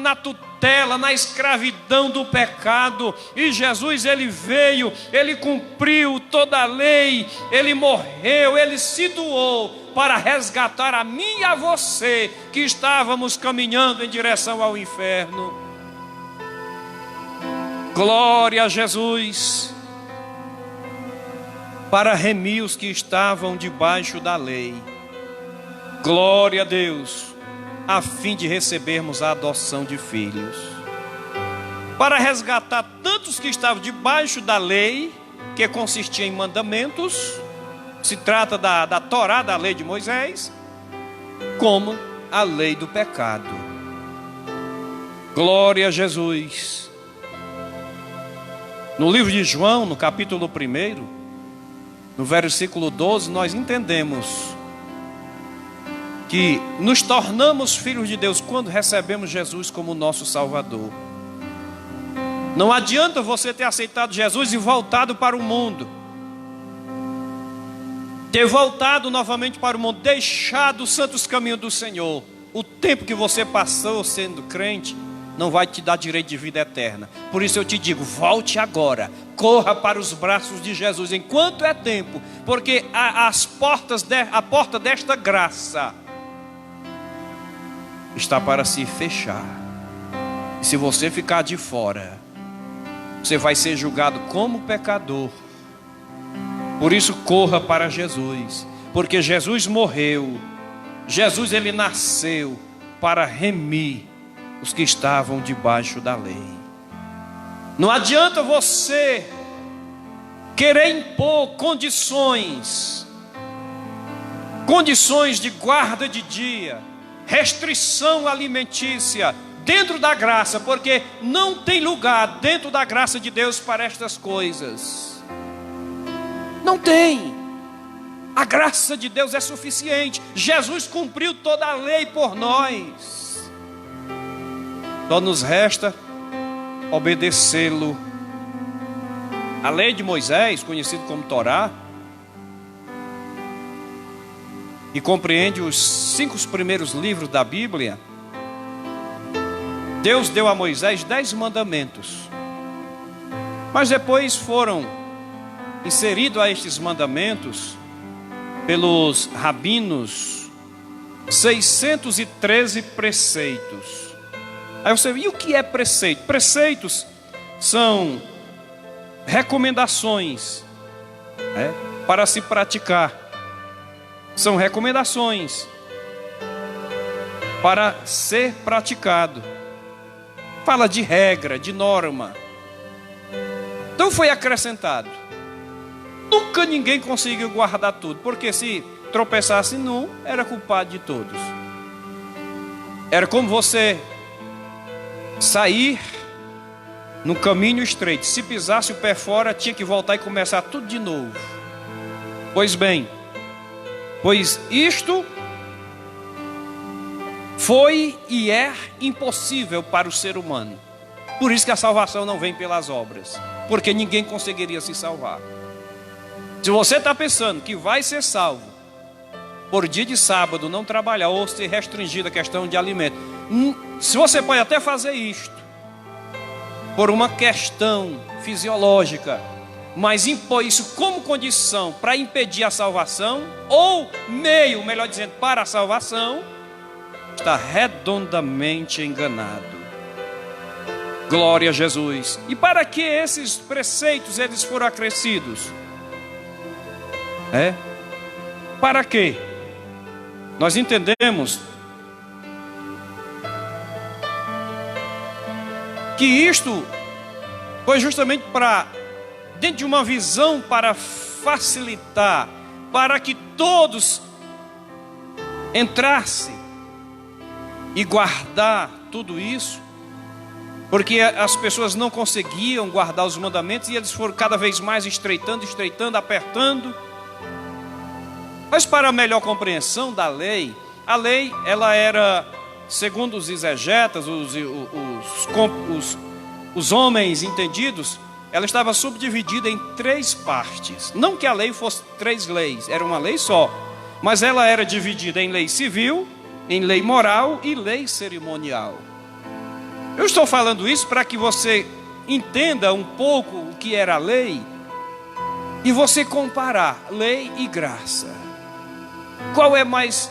na tutela, na escravidão do pecado. E Jesus, ele veio, ele cumpriu toda a lei, ele morreu, ele se doou para resgatar a mim e a você, que estávamos caminhando em direção ao inferno. Glória a Jesus. Para remir os que estavam debaixo da lei. Glória a Deus, a fim de recebermos a adoção de filhos. Para resgatar tantos que estavam debaixo da lei, que consistia em mandamentos, se trata da Torá, da lei de Moisés, como a lei do pecado. Glória a Jesus. No livro de João, no capítulo 1, no versículo 12, nós entendemos que nos tornamos filhos de Deus quando recebemos Jesus como nosso Salvador. Não adianta você ter aceitado Jesus e voltado para o mundo, ter voltado novamente para o mundo, deixado os santos caminhos do Senhor. O tempo que você passou sendo crente não vai te dar direito de vida eterna. Por isso eu te digo, volte agora, corra para os braços de Jesus enquanto é tempo, porque a porta desta graça está para se fechar. E se você ficar de fora, você vai ser julgado como pecador. Por isso corra para Jesus, porque Jesus morreu, Jesus, ele nasceu para remir os que estavam debaixo da lei. Não adianta você querer impor condições de guarda de dia, restrição alimentícia dentro da graça, porque não tem lugar dentro da graça de Deus para estas coisas. Não tem. A graça de Deus é suficiente. Jesus cumpriu toda a lei por nós. Só nos resta obedecê-lo. A lei de Moisés, conhecida como Torá, e compreende os 5 primeiros livros da Bíblia. Deus deu a Moisés 10 mandamentos, mas depois foram inseridos a estes mandamentos pelos rabinos 613 preceitos. Aí você vê, e o que é preceito? Preceitos são recomendações, para se praticar. São recomendações para ser praticado. Fala de regra, de norma. Então foi acrescentado. Nunca ninguém conseguiu guardar tudo, porque se tropeçasse num, era culpado de todos. Era como você sair no caminho estreito. Se pisasse o pé fora, tinha que voltar e começar tudo de novo. Pois bem, pois isto foi e é impossível para o ser humano. Por isso que a salvação não vem pelas obras, porque ninguém conseguiria se salvar. Se você está pensando que vai ser salvo por dia de sábado, não trabalhar ou ser restringido a questão de alimento, se você pode até fazer isto por uma questão fisiológica, mas impor isso como condição para impedir a salvação, ou meio, melhor dizendo, para a salvação, está redondamente enganado. Glória a Jesus. E para que esses preceitos eles foram acrescidos? Para quê? Nós entendemos que isto foi justamente para, dentro de uma visão para facilitar, para que todos entrassem e guardar tudo isso, porque as pessoas não conseguiam guardar os mandamentos e eles foram cada vez mais estreitando, apertando. Mas para a melhor compreensão da lei, a lei ela era, segundo os exegetas, os homens entendidos, ela estava subdividida em 3 partes. Não que a lei fosse 3 leis, era uma lei só, mas ela era dividida em lei civil, em lei moral e lei cerimonial. Eu estou falando isso para que você entenda um pouco o que era a lei e você comparar lei e graça. Qual é mais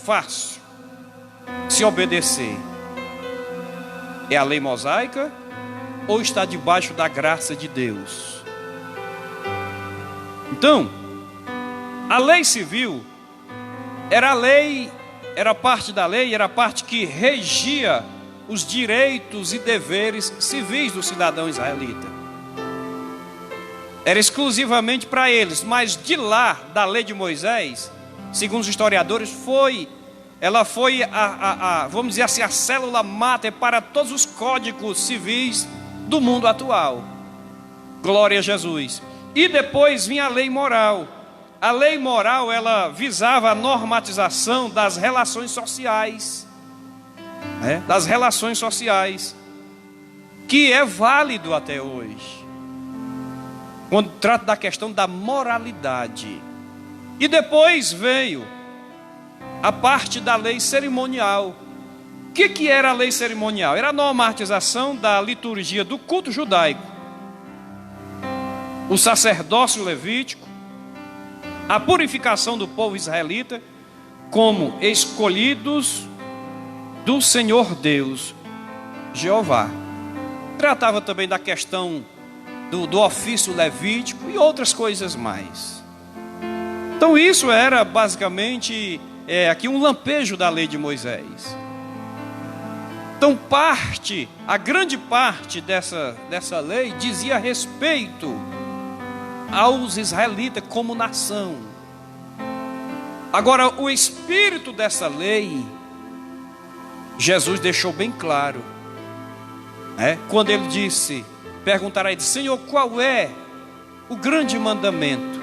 fácil se obedecer? É a lei mosaica ou está debaixo da graça de Deus? Então, a lei civil era a lei, era parte da lei, era a parte que regia os direitos e deveres civis do cidadão israelita. Era exclusivamente para eles, mas de lá, da lei de Moisés, segundo os historiadores, ela foi vamos dizer assim, a célula máter para todos os códigos civis do mundo atual. Glória a Jesus. E depois vinha a lei moral. A lei moral, ela visava a normatização das relações sociais, das relações sociais, que é válido até hoje, quando trata da questão da moralidade. E depois veio a parte da lei cerimonial. O que era a lei cerimonial? Era a normatização da liturgia do culto judaico, o sacerdócio levítico, a purificação do povo israelita como escolhidos do Senhor Deus, Jeová. Tratava também da questão do ofício levítico e outras coisas mais. Então isso era basicamente aqui um lampejo da lei de Moisés. Então a grande parte dessa lei dizia respeito aos israelitas como nação. Agora, o espírito dessa lei, Jesus deixou bem claro, quando ele perguntaram a ele: Senhor, qual é o grande mandamento?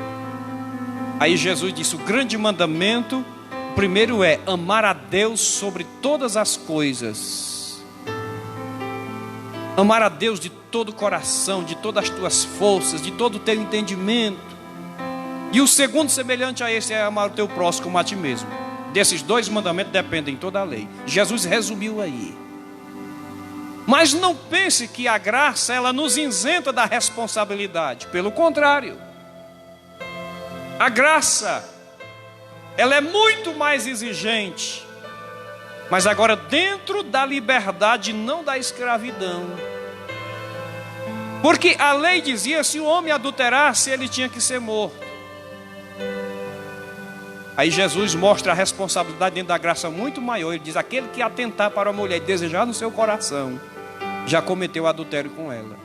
Aí Jesus disse: o grande mandamento, o primeiro é amar a Deus sobre todas as coisas. Amar a Deus de todo o coração, de todas as tuas forças, de todo o teu entendimento. E o segundo, semelhante a esse, é amar o teu próximo como a ti mesmo. Desses dois mandamentos dependem toda a lei. Jesus resumiu aí. Mas não pense que a graça, ela nos isenta da responsabilidade. Pelo contrário. A graça, ela é muito mais exigente. Mas agora dentro da liberdade, não da escravidão. Porque a lei dizia: se o homem adulterasse, ele tinha que ser morto. Aí Jesus mostra a responsabilidade dentro da graça muito maior. Ele diz: aquele que atentar para a mulher e desejar no seu coração, já cometeu adultério com ela.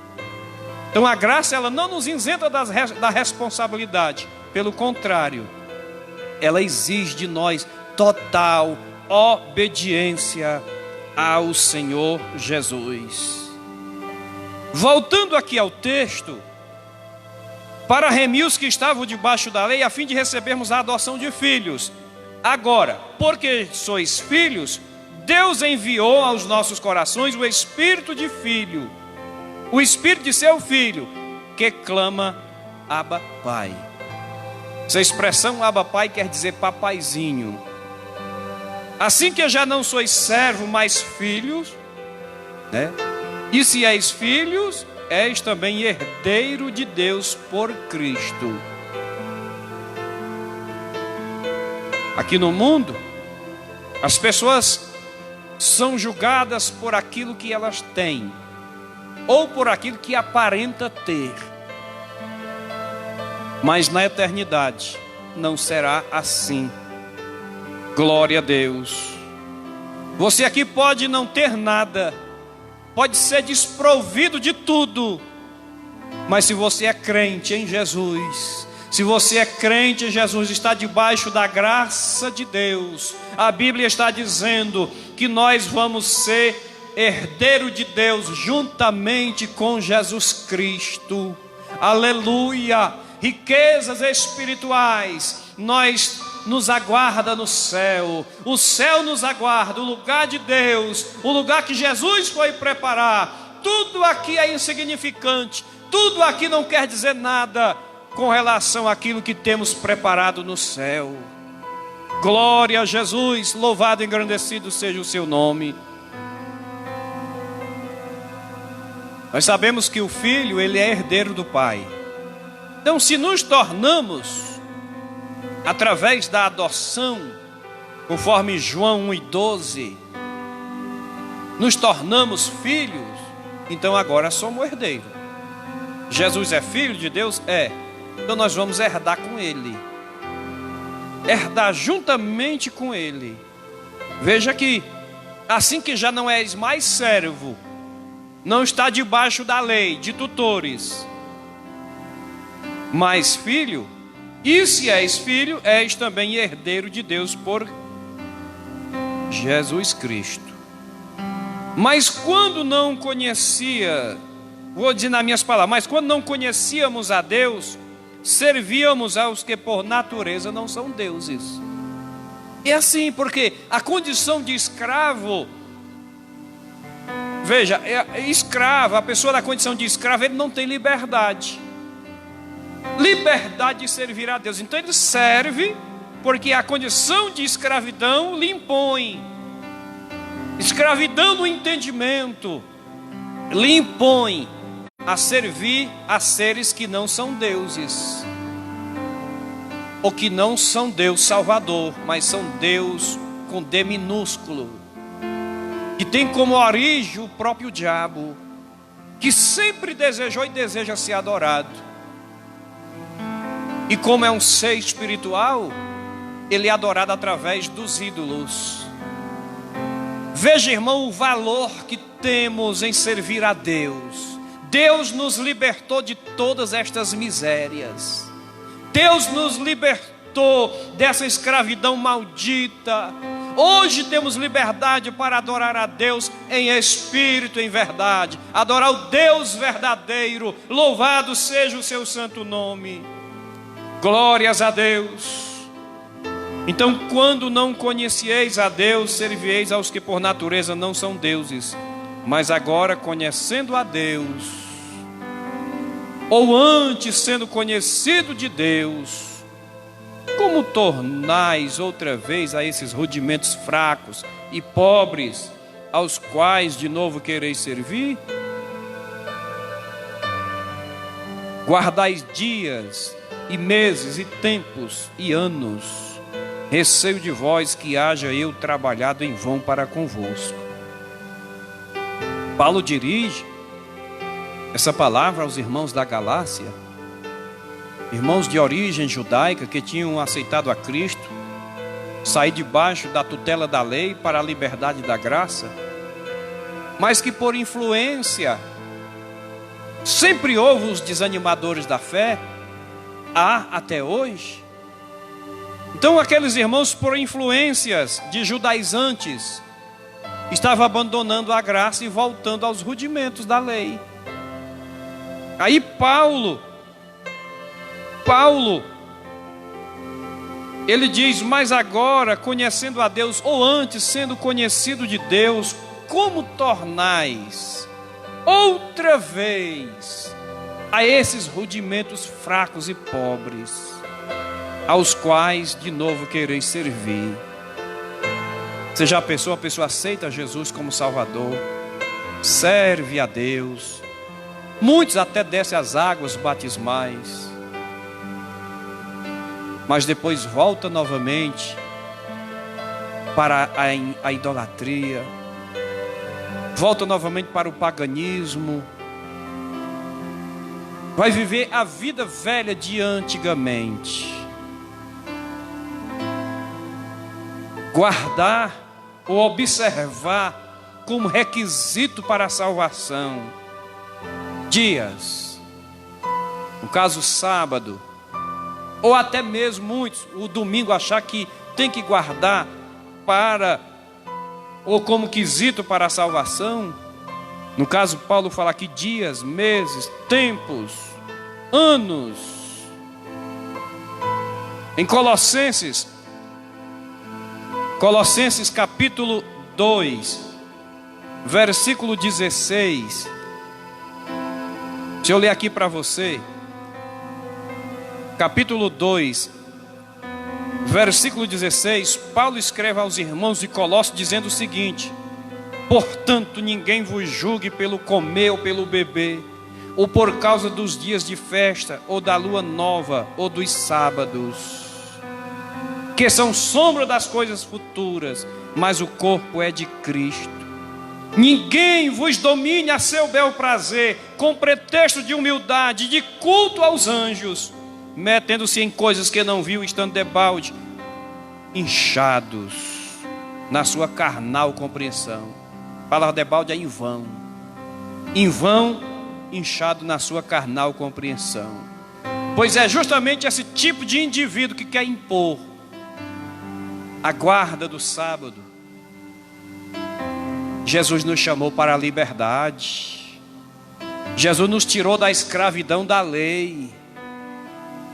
Então a graça, ela não nos isenta da responsabilidade. Pelo contrário, ela exige de nós total obediência ao Senhor Jesus. Voltando aqui ao texto, para remir os que estavam debaixo da lei, a fim de recebermos a adoção de filhos. Agora, porque sois filhos, Deus enviou aos nossos corações o Espírito de Filho, o Espírito de seu Filho, que clama: Abba, Pai. Essa expressão Abba, Pai quer dizer papaizinho. Assim que já não sois servo, mas filhos, né? E se és filhos, és também herdeiro de Deus por Cristo. Aqui no mundo, as pessoas são julgadas por aquilo que elas têm, ou por aquilo que aparenta ter. Mas na eternidade não será assim. Glória a Deus. Você aqui pode não ter nada, pode ser desprovido de tudo, mas se você é crente em Jesus, se você é crente em Jesus, está debaixo da graça de Deus. A Bíblia está dizendo que nós vamos ser herdeiro de Deus juntamente com Jesus Cristo. Aleluia! Riquezas espirituais nos aguarda no céu. O céu nos aguarda, o lugar de Deus, o lugar que Jesus foi preparar. Tudo aqui é insignificante, tudo aqui não quer dizer nada com relação àquilo que temos preparado no céu. Glória a Jesus, louvado e engrandecido seja o seu nome. Nós sabemos que o filho, ele é herdeiro do pai. Então, se nos tornamos, através da adoção, conforme João 1:12, nos tornamos filhos, então agora somos herdeiros. Jesus é filho de Deus? É. Então nós vamos herdar com Ele, herdar juntamente com Ele. Veja que, assim que já não és mais servo, não está debaixo da lei, de tutores, mas filho, e se és filho, és também herdeiro de Deus por Jesus Cristo. Mas quando não conhecia, vou dizer nas minhas palavras, mas quando não conhecíamos a Deus, servíamos aos que por natureza não são deuses. É assim, porque a condição de escravo, veja, escravo, a pessoa na condição de escravo, ele não tem liberdade de servir a Deus. Então ele serve porque a condição de escravidão lhe impõe. Escravidão no entendimento lhe impõe a servir a seres que não são deuses, ou que não são Deus Salvador, mas são Deus com D minúsculo, que tem como origem o próprio diabo, que sempre desejou e deseja ser adorado. E como é um ser espiritual, ele é adorado através dos ídolos. Veja, irmão, o valor que temos em servir a Deus. Deus nos libertou de todas estas misérias. Deus nos libertou dessa escravidão maldita. Hoje temos liberdade para adorar a Deus em espírito e em verdade. Adorar o Deus verdadeiro. Louvado seja o seu santo nome. Glórias a Deus. Então, quando não conhecieis a Deus, servieis aos que por natureza não são deuses. Mas agora, conhecendo a Deus, ou antes sendo conhecido de Deus, como tornais outra vez a esses rudimentos fracos e pobres, aos quais de novo quereis servir? Guardais dias e meses e tempos e anos. Receio de vós que haja eu trabalhado em vão para convosco. Paulo dirige essa palavra aos irmãos da Galácia, irmãos de origem judaica que tinham aceitado a Cristo, sair debaixo da tutela da lei para a liberdade da graça, mas que por influência sempre houve os desanimadores da fé, há até hoje. Então aqueles irmãos, por influências de judaizantes, estavam abandonando a graça e voltando aos rudimentos da lei. Aí Paulo, ele diz: mas agora, conhecendo a Deus, ou antes sendo conhecido de Deus, como tornais outra vez a esses rudimentos fracos e pobres, aos quais de novo quereis servir? Você já pensou, a pessoa aceita Jesus como Salvador, serve a Deus, muitos até descem as águas batismais, mas depois volta novamente para a idolatria, volta novamente para o paganismo, vai viver a vida velha de antigamente. Guardar ou observar como requisito para a salvação dias, no caso sábado, ou até mesmo muitos o domingo, achar que tem que guardar para, ou como quesito para a salvação. No caso Paulo fala aqui dias, meses, tempos, anos. Em Colossenses capítulo 2, versículo 16. Deixa eu ler aqui para você. Capítulo 2, versículo 16. Paulo escreve aos irmãos de Colossos dizendo o seguinte: portanto, ninguém vos julgue pelo comer ou pelo beber, ou por causa dos dias de festa, ou da lua nova, ou dos sábados, que são sombra das coisas futuras, mas o corpo é de Cristo. Ninguém vos domine a seu bel prazer, com pretexto de humildade, de culto aos anjos, metendo-se em coisas que não viu, estando debalde, inchados na sua carnal compreensão. A palavra debalde é em vão, inchado na sua carnal compreensão. Pois é justamente esse tipo de indivíduo que quer impor a guarda do sábado. Jesus nos chamou para a liberdade. Jesus nos tirou da escravidão da lei.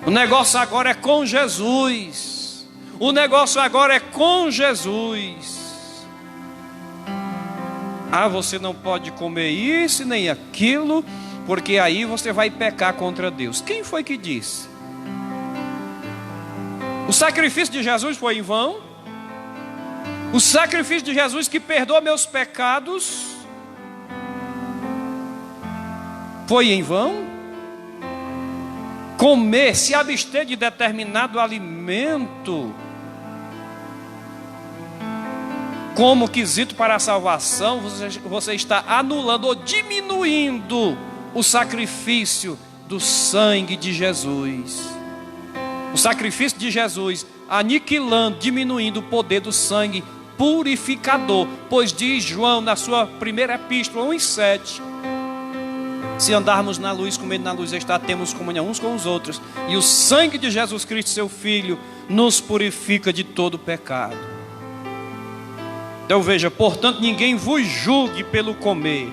O negócio agora é com Jesus. O negócio agora é com Jesus. Ah, você não pode comer isso nem aquilo, porque aí você vai pecar contra Deus. Quem foi que disse? O sacrifício de Jesus foi em vão? O sacrifício de Jesus que perdoa meus pecados foi em vão? Comer, se abster de determinado alimento como quesito para a salvação, você está anulando ou diminuindo o sacrifício do sangue de Jesus. O sacrifício de Jesus aniquilando, diminuindo o poder do sangue purificador, pois diz João na sua primeira epístola 1:7: se andarmos na luz como ele na luz está, temos comunhão uns com os outros, e o sangue de Jesus Cristo, seu Filho, nos purifica de todo pecado. Então veja, portanto, ninguém vos julgue pelo comer.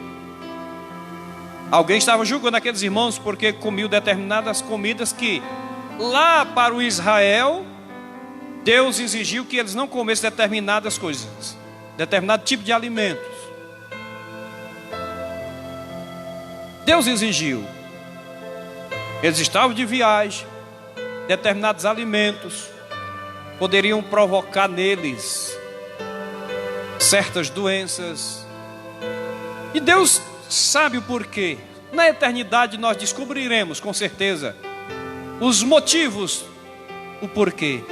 Alguém estava julgando aqueles irmãos porque comiam determinadas comidas que lá para o Israel, Deus exigiu que eles não comessem determinadas coisas, determinado tipo de alimentos. Deus exigiu. Eles estavam de viagem, determinados alimentos poderiam provocar neles certas doenças. E Deus sabe o porquê. Na eternidade nós descobriremos com certeza os motivos, o porquê.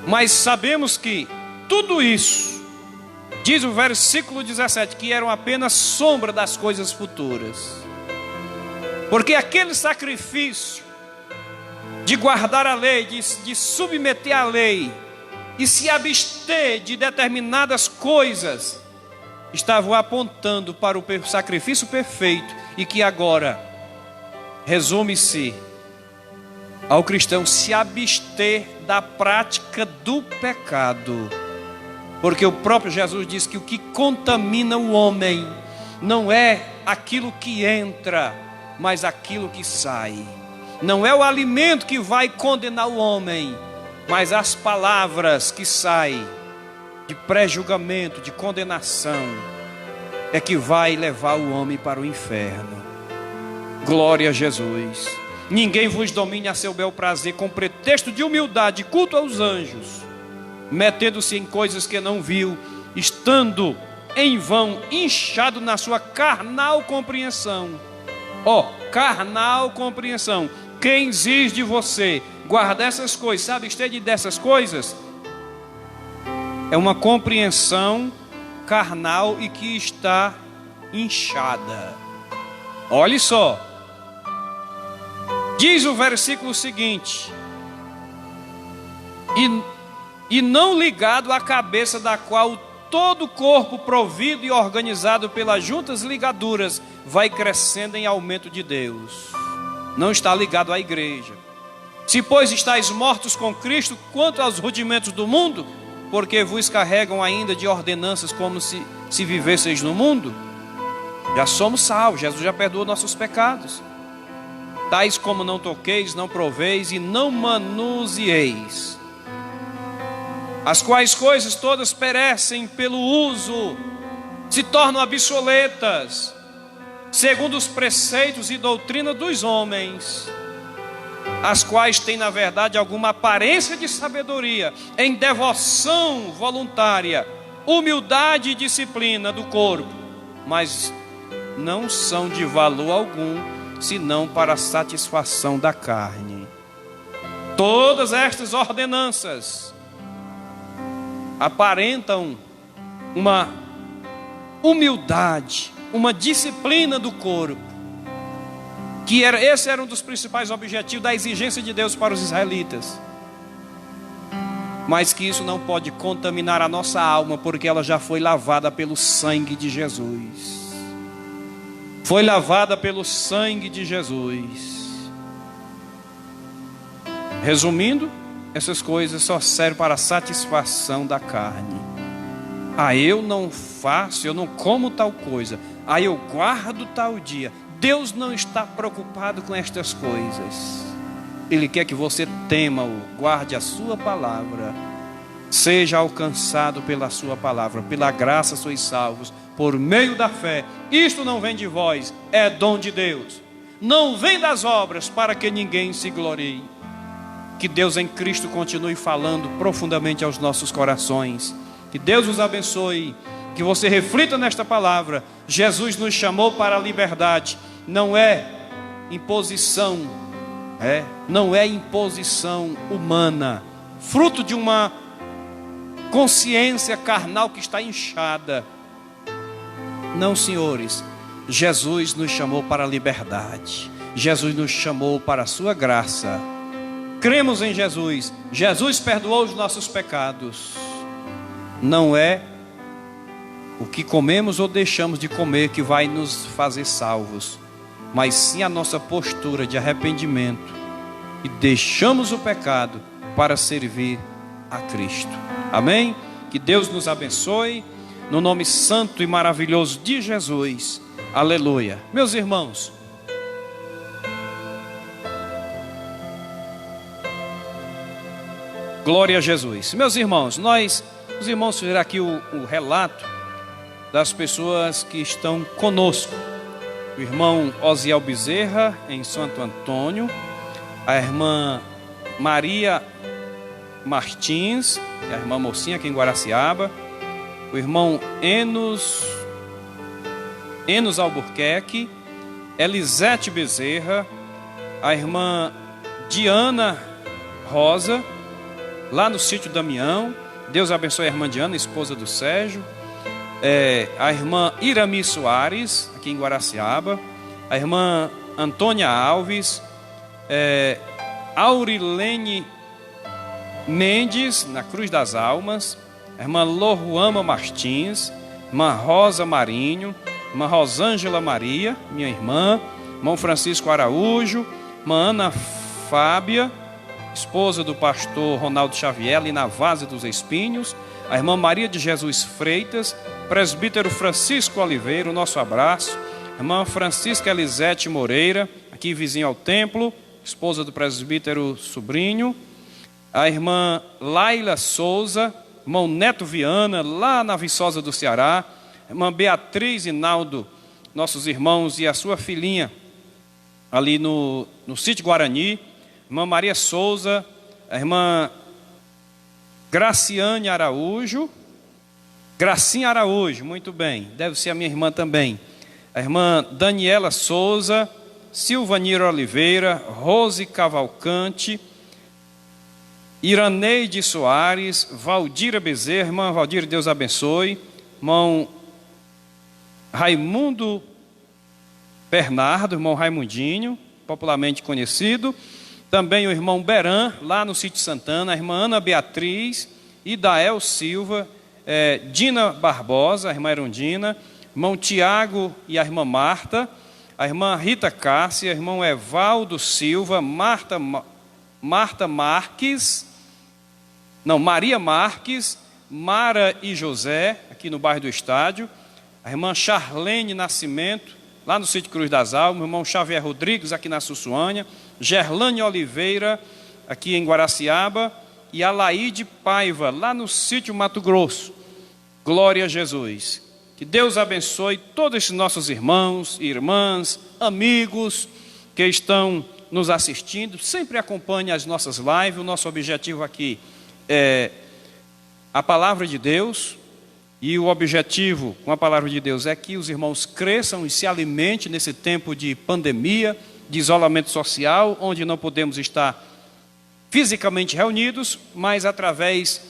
Mas sabemos que tudo isso, diz o versículo 17, que eram apenas sombra das coisas futuras. Porque aquele sacrifício de guardar a lei, de submeter a lei e se abster de determinadas coisas, estavam apontando para o sacrifício perfeito e que agora resume-se ao cristão se abster da prática do pecado. Porque o próprio Jesus diz que o que contamina o homem não é aquilo que entra, mas aquilo que sai. Não é o alimento que vai condenar o homem, mas as palavras que saem de pré-julgamento, de condenação, é que vai levar o homem para o inferno. Glória a Jesus. Ninguém vos domine a seu bel prazer com pretexto de humildade e culto aos anjos, metendo-se em coisas que não viu, estando em vão inchado na sua carnal compreensão. Carnal compreensão. Quem exige de você guardar essas coisas, sabe, esteja dessas coisas, é uma compreensão carnal e que está inchada. Olhe só, diz o versículo seguinte: e não ligado à cabeça, da qual todo o corpo provido e organizado pelas juntas ligaduras vai crescendo em aumento de Deus. Não está ligado à igreja. Se pois estáis mortos com Cristo quanto aos rudimentos do mundo, porque vos carregam ainda de ordenanças como se vivesseis no mundo, já somos salvos, Jesus já perdoou nossos pecados. Tais como não toqueis, não proveis e não manuseeis, as quais coisas todas perecem pelo uso, se tornam obsoletas, segundo os preceitos e doutrina dos homens, as quais têm na verdade alguma aparência de sabedoria, em devoção voluntária, humildade e disciplina do corpo, mas não são de valor algum, senão para a satisfação da carne. Todas estas ordenanças aparentam uma humildade, uma disciplina do corpo, que esse era um dos principais objetivos da exigência de Deus para os israelitas, mas que isso não pode contaminar a nossa alma, porque ela já foi lavada pelo sangue de Jesus. Foi lavada pelo sangue de Jesus. Resumindo, essas coisas só servem para a satisfação da carne. Eu não faço, eu não como tal coisa, eu guardo tal dia. Deus não está preocupado com estas coisas. Ele quer que você tema-o, guarde a sua palavra, seja alcançado pela sua palavra. Pela graça sois salvos, por meio da fé. Isto não vem de vós, é dom de Deus. Não vem das obras, para que ninguém se glorie. Que Deus em Cristo continue falando profundamente aos nossos corações. Que Deus os abençoe, que você reflita nesta palavra. Jesus nos chamou para a liberdade. Não é imposição, não é imposição humana, fruto de uma consciência carnal que está inchada. Não, senhores, Jesus nos chamou para a liberdade. Jesus nos chamou para a sua graça. Cremos em Jesus. Jesus perdoou os nossos pecados. Não é o que comemos ou deixamos de comer que vai nos fazer salvos, mas sim a nossa postura de arrependimento e deixamos o pecado para servir a Cristo. Amém? Que Deus nos abençoe, no nome santo e maravilhoso de Jesus. Aleluia. Meus irmãos, Glória a Jesus. Meus irmãos, os irmãos fizeram aqui o relato das pessoas que estão conosco. O irmão Osiel Bezerra, em Santo Antônio. A irmã Maria Martins, a irmã Mocinha, aqui em Guaraciaba. O irmão Enos Albuquerque. Elisete Bezerra. A irmã Diana Rosa, lá no sítio Damião. Deus abençoe a irmã Diana, esposa do Sérgio. A irmã Irami Soares, aqui em Guaraciaba. A irmã Antônia Alves. Aurilene Mendes, na Cruz das Almas. A irmã Loruama Martins. Irmã Rosa Marinho. Irmã Rosângela Maria, minha irmã. Irmão Francisco Araújo. Irmã Ana Fábia, esposa do pastor Ronaldo Xavier, ali na Várzea dos Espinhos. A irmã Maria de Jesus Freitas. Presbítero Francisco Oliveira, o nosso abraço. A irmã Francisca Elisete Moreira, aqui vizinho ao templo, esposa do presbítero Sobrinho. A irmã Laila Souza. Irmão Neto Viana, lá na Viçosa do Ceará. A irmã Beatriz e Naldo, nossos irmãos, e a sua filhinha, ali no sítio Guarani. Irmã Maria Souza. A irmã Graciane Araújo. Gracinha Araújo, muito bem, deve ser a minha irmã também. A irmã Daniela Souza. Silvanira Oliveira. Rose Cavalcante. Iraneide Soares. Valdira Bezerra. Irmã Valdira, Deus abençoe. Irmão Raimundo Bernardo, irmão Raimundinho, popularmente conhecido. Também o irmão Beran, lá no sítio Santana. A irmã Ana Beatriz. Idael Silva. Dina Barbosa, a irmã Erundina. Irmão Tiago e a irmã Marta. A irmã Rita Cássia. Irmão Evaldo Silva. Maria Marques. Mara e José, aqui no bairro do Estádio. A irmã Charlene Nascimento, lá no sítio Cruz das Almas. O irmão Xavier Rodrigues, aqui na Sussuânia. Gerlane Oliveira, aqui em Guaraciaba. E a Laíde Paiva, lá no sítio Mato Grosso. Glória a Jesus. Que Deus abençoe todos esses nossos irmãos e irmãs, amigos que estão nos assistindo. Sempre acompanhe as nossas lives. O nosso objetivo aqui é a palavra de Deus. E o objetivo com a palavra de Deus é que os irmãos cresçam e se alimentem nesse tempo de pandemia, de isolamento social, onde não podemos estar fisicamente reunidos, mas através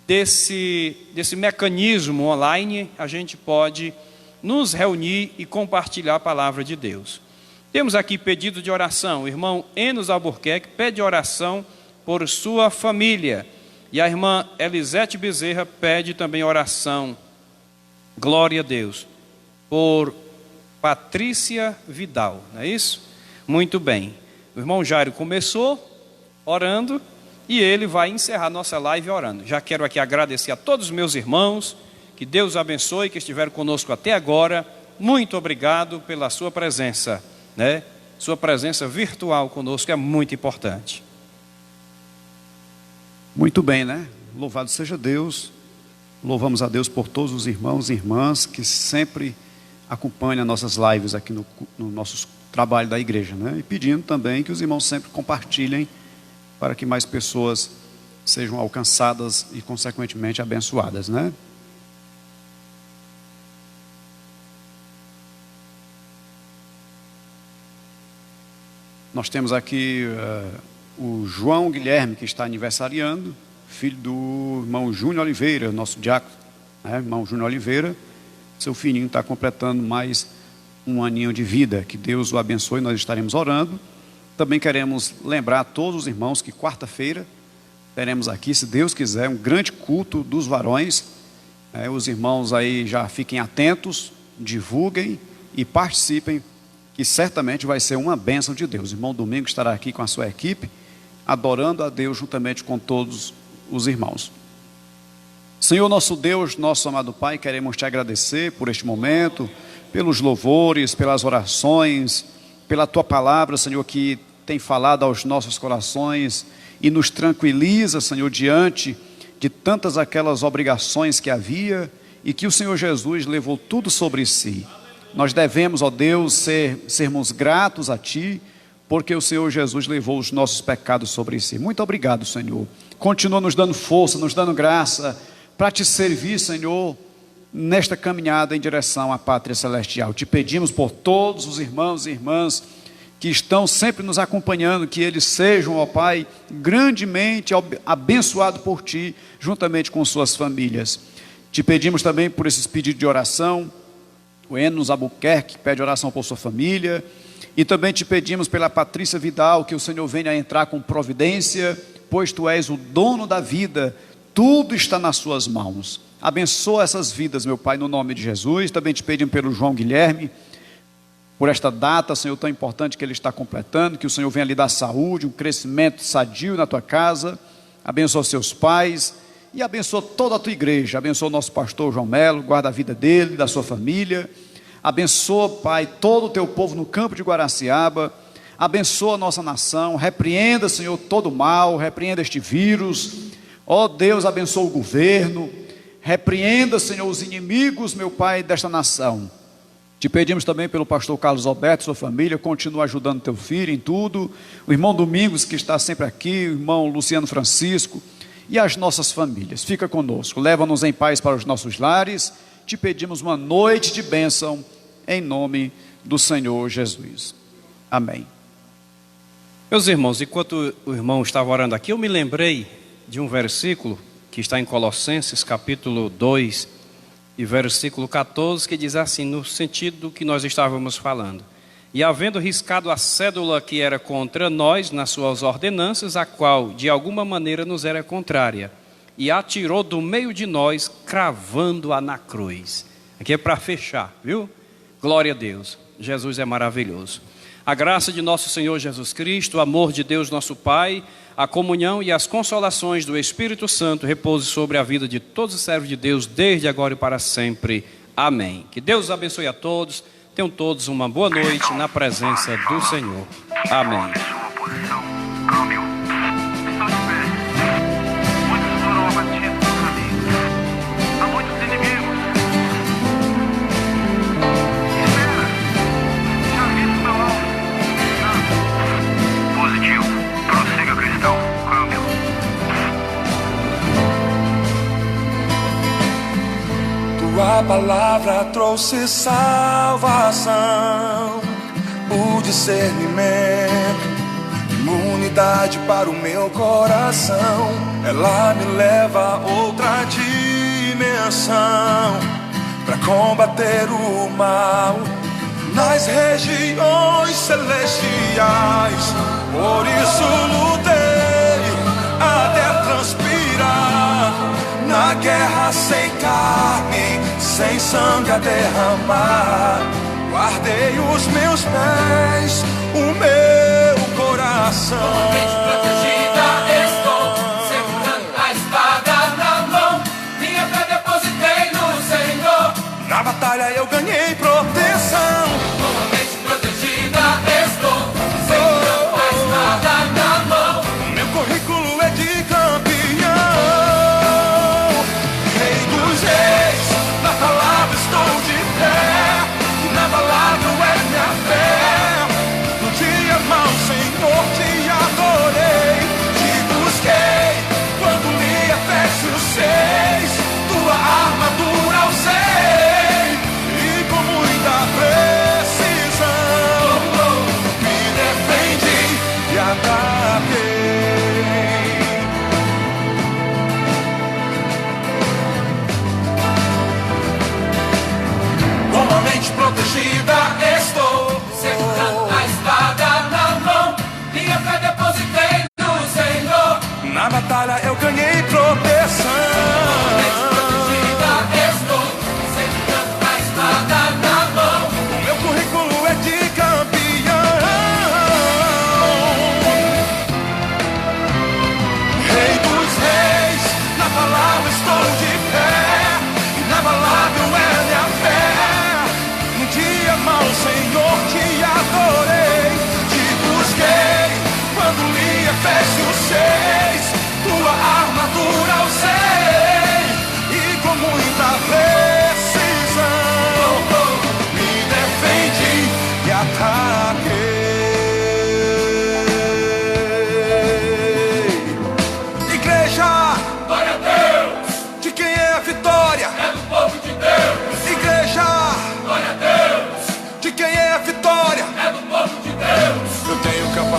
desse mecanismo online, a gente pode nos reunir e compartilhar a palavra de Deus. Temos aqui pedido de oração. O irmão Enos Albuquerque pede oração por sua família. E a irmã Elisete Bezerra pede também oração, glória a Deus, por Patrícia Vidal, não é isso? Muito bem. O irmão Jairo começou orando e ele vai encerrar nossa live orando. Já quero aqui agradecer a todos os meus irmãos, que Deus abençoe, que estiveram conosco até agora. Muito obrigado pela sua presença, né? Sua presença virtual conosco é muito importante. Muito bem, né? Louvado seja Deus. Louvamos a Deus por todos os irmãos e irmãs que sempre acompanham nossas lives aqui no nosso trabalho da igreja, né? E pedindo também que os irmãos sempre compartilhem para que mais pessoas sejam alcançadas e consequentemente abençoadas, né? Nós temos aqui o João Guilherme, que está aniversariando, filho do irmão Júnior Oliveira, nosso diácono, né? Irmão Júnior Oliveira, seu filhinho está completando mais um aninho de vida. Que Deus o abençoe, nós estaremos orando. Também queremos lembrar a todos os irmãos que quarta-feira teremos aqui, se Deus quiser, um grande culto dos varões. Os irmãos aí já fiquem atentos, divulguem e participem, que certamente vai ser uma bênção de Deus. O irmão Domingo estará aqui com a sua equipe, adorando a Deus juntamente com todos os irmãos. Senhor nosso Deus, nosso amado Pai, queremos te agradecer por este momento, pelos louvores, pelas orações, pela tua palavra, Senhor, que tem falado aos nossos corações e nos tranquiliza, Senhor, diante de tantas aquelas obrigações que havia e que o Senhor Jesus levou tudo sobre si. Nós devemos, ó Deus, sermos gratos a Ti, porque o Senhor Jesus levou os nossos pecados sobre si. Muito obrigado, Senhor. Continua nos dando força, nos dando graça para Te servir, Senhor, nesta caminhada em direção à pátria celestial. Te pedimos por todos os irmãos e irmãs que estão sempre nos acompanhando, que eles sejam, ó Pai, grandemente abençoados por Ti, juntamente com suas famílias. Te pedimos também por esses pedidos de oração, o Enos Albuquerque pede oração por sua família, e também te pedimos pela Patrícia Vidal, que o Senhor venha a entrar com providência, pois Tu és o dono da vida, tudo está nas Suas mãos. Abençoa essas vidas, meu Pai, no nome de Jesus. Também te pedimos pelo João Guilherme, por esta data, Senhor, tão importante que ele está completando, que o Senhor venha lhe dar saúde, um crescimento sadio na Tua casa. Abençoa seus pais e abençoa toda a Tua igreja. Abençoa o nosso pastor João Melo, guarda a vida dele, da sua família. Abençoa, Pai, todo o Teu povo no campo de Guaraciaba. Abençoa a nossa nação. Repreenda, Senhor, todo o mal, repreenda este vírus. Ó Deus, abençoa o governo. Repreenda, Senhor, os inimigos, meu Pai, desta nação. Te pedimos também pelo pastor Carlos Alberto, sua família, continua ajudando teu filho em tudo. O irmão Domingos, que está sempre aqui, o irmão Luciano Francisco e as nossas famílias. Fica conosco, leva-nos em paz para os nossos lares. Te pedimos uma noite de bênção, em nome do Senhor Jesus. Amém. Meus irmãos, enquanto o irmão estava orando aqui, eu me lembrei de um versículo que está em Colossenses, capítulo 2, e versículo 14, que diz assim, no sentido do que nós estávamos falando: e havendo riscado a cédula que era contra nós nas suas ordenanças, a qual de alguma maneira nos era contrária, e atirou do meio de nós, cravando-a na cruz. Aqui é para fechar, viu? Glória a Deus, Jesus é maravilhoso. A graça de nosso Senhor Jesus Cristo, o amor de Deus nosso Pai, a comunhão e as consolações do Espírito Santo repouse sobre a vida de todos os servos de Deus, desde agora e para sempre. Amém. Que Deus os abençoe a todos. Tenham todos uma boa noite na presença do Senhor. Amém. Tua palavra trouxe salvação, o discernimento, imunidade para o meu coração. Ela me leva a outra dimensão, para combater o mal nas regiões celestiais. Por isso lutei até transpirar, na guerra sem carne, sem sangue a derramar. Guardei os meus pés, o meu coração. Totalmente protegida estou, segurando a espada na mão. Minha fé depositei no Senhor. Na batalha eu ganhei proteção. Totalmente protegida estou, segurando a espada na mão. Meu currículo é de campeão. Na palavra estou de pé, e na palavra é minha fé. No dia mau, Senhor, te adorei, te busquei, quando li Efésios 6, tua armadura usei, e com muita precisão, me defendi e ataquei. Protegida estou, segurando a espada na mão. Minha fé depositei no Senhor. Na batalha eu ganhei proteção. Protegida estou, segurando a espada na mão. O meu currículo é de campeão.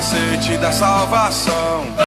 capacete da salvação.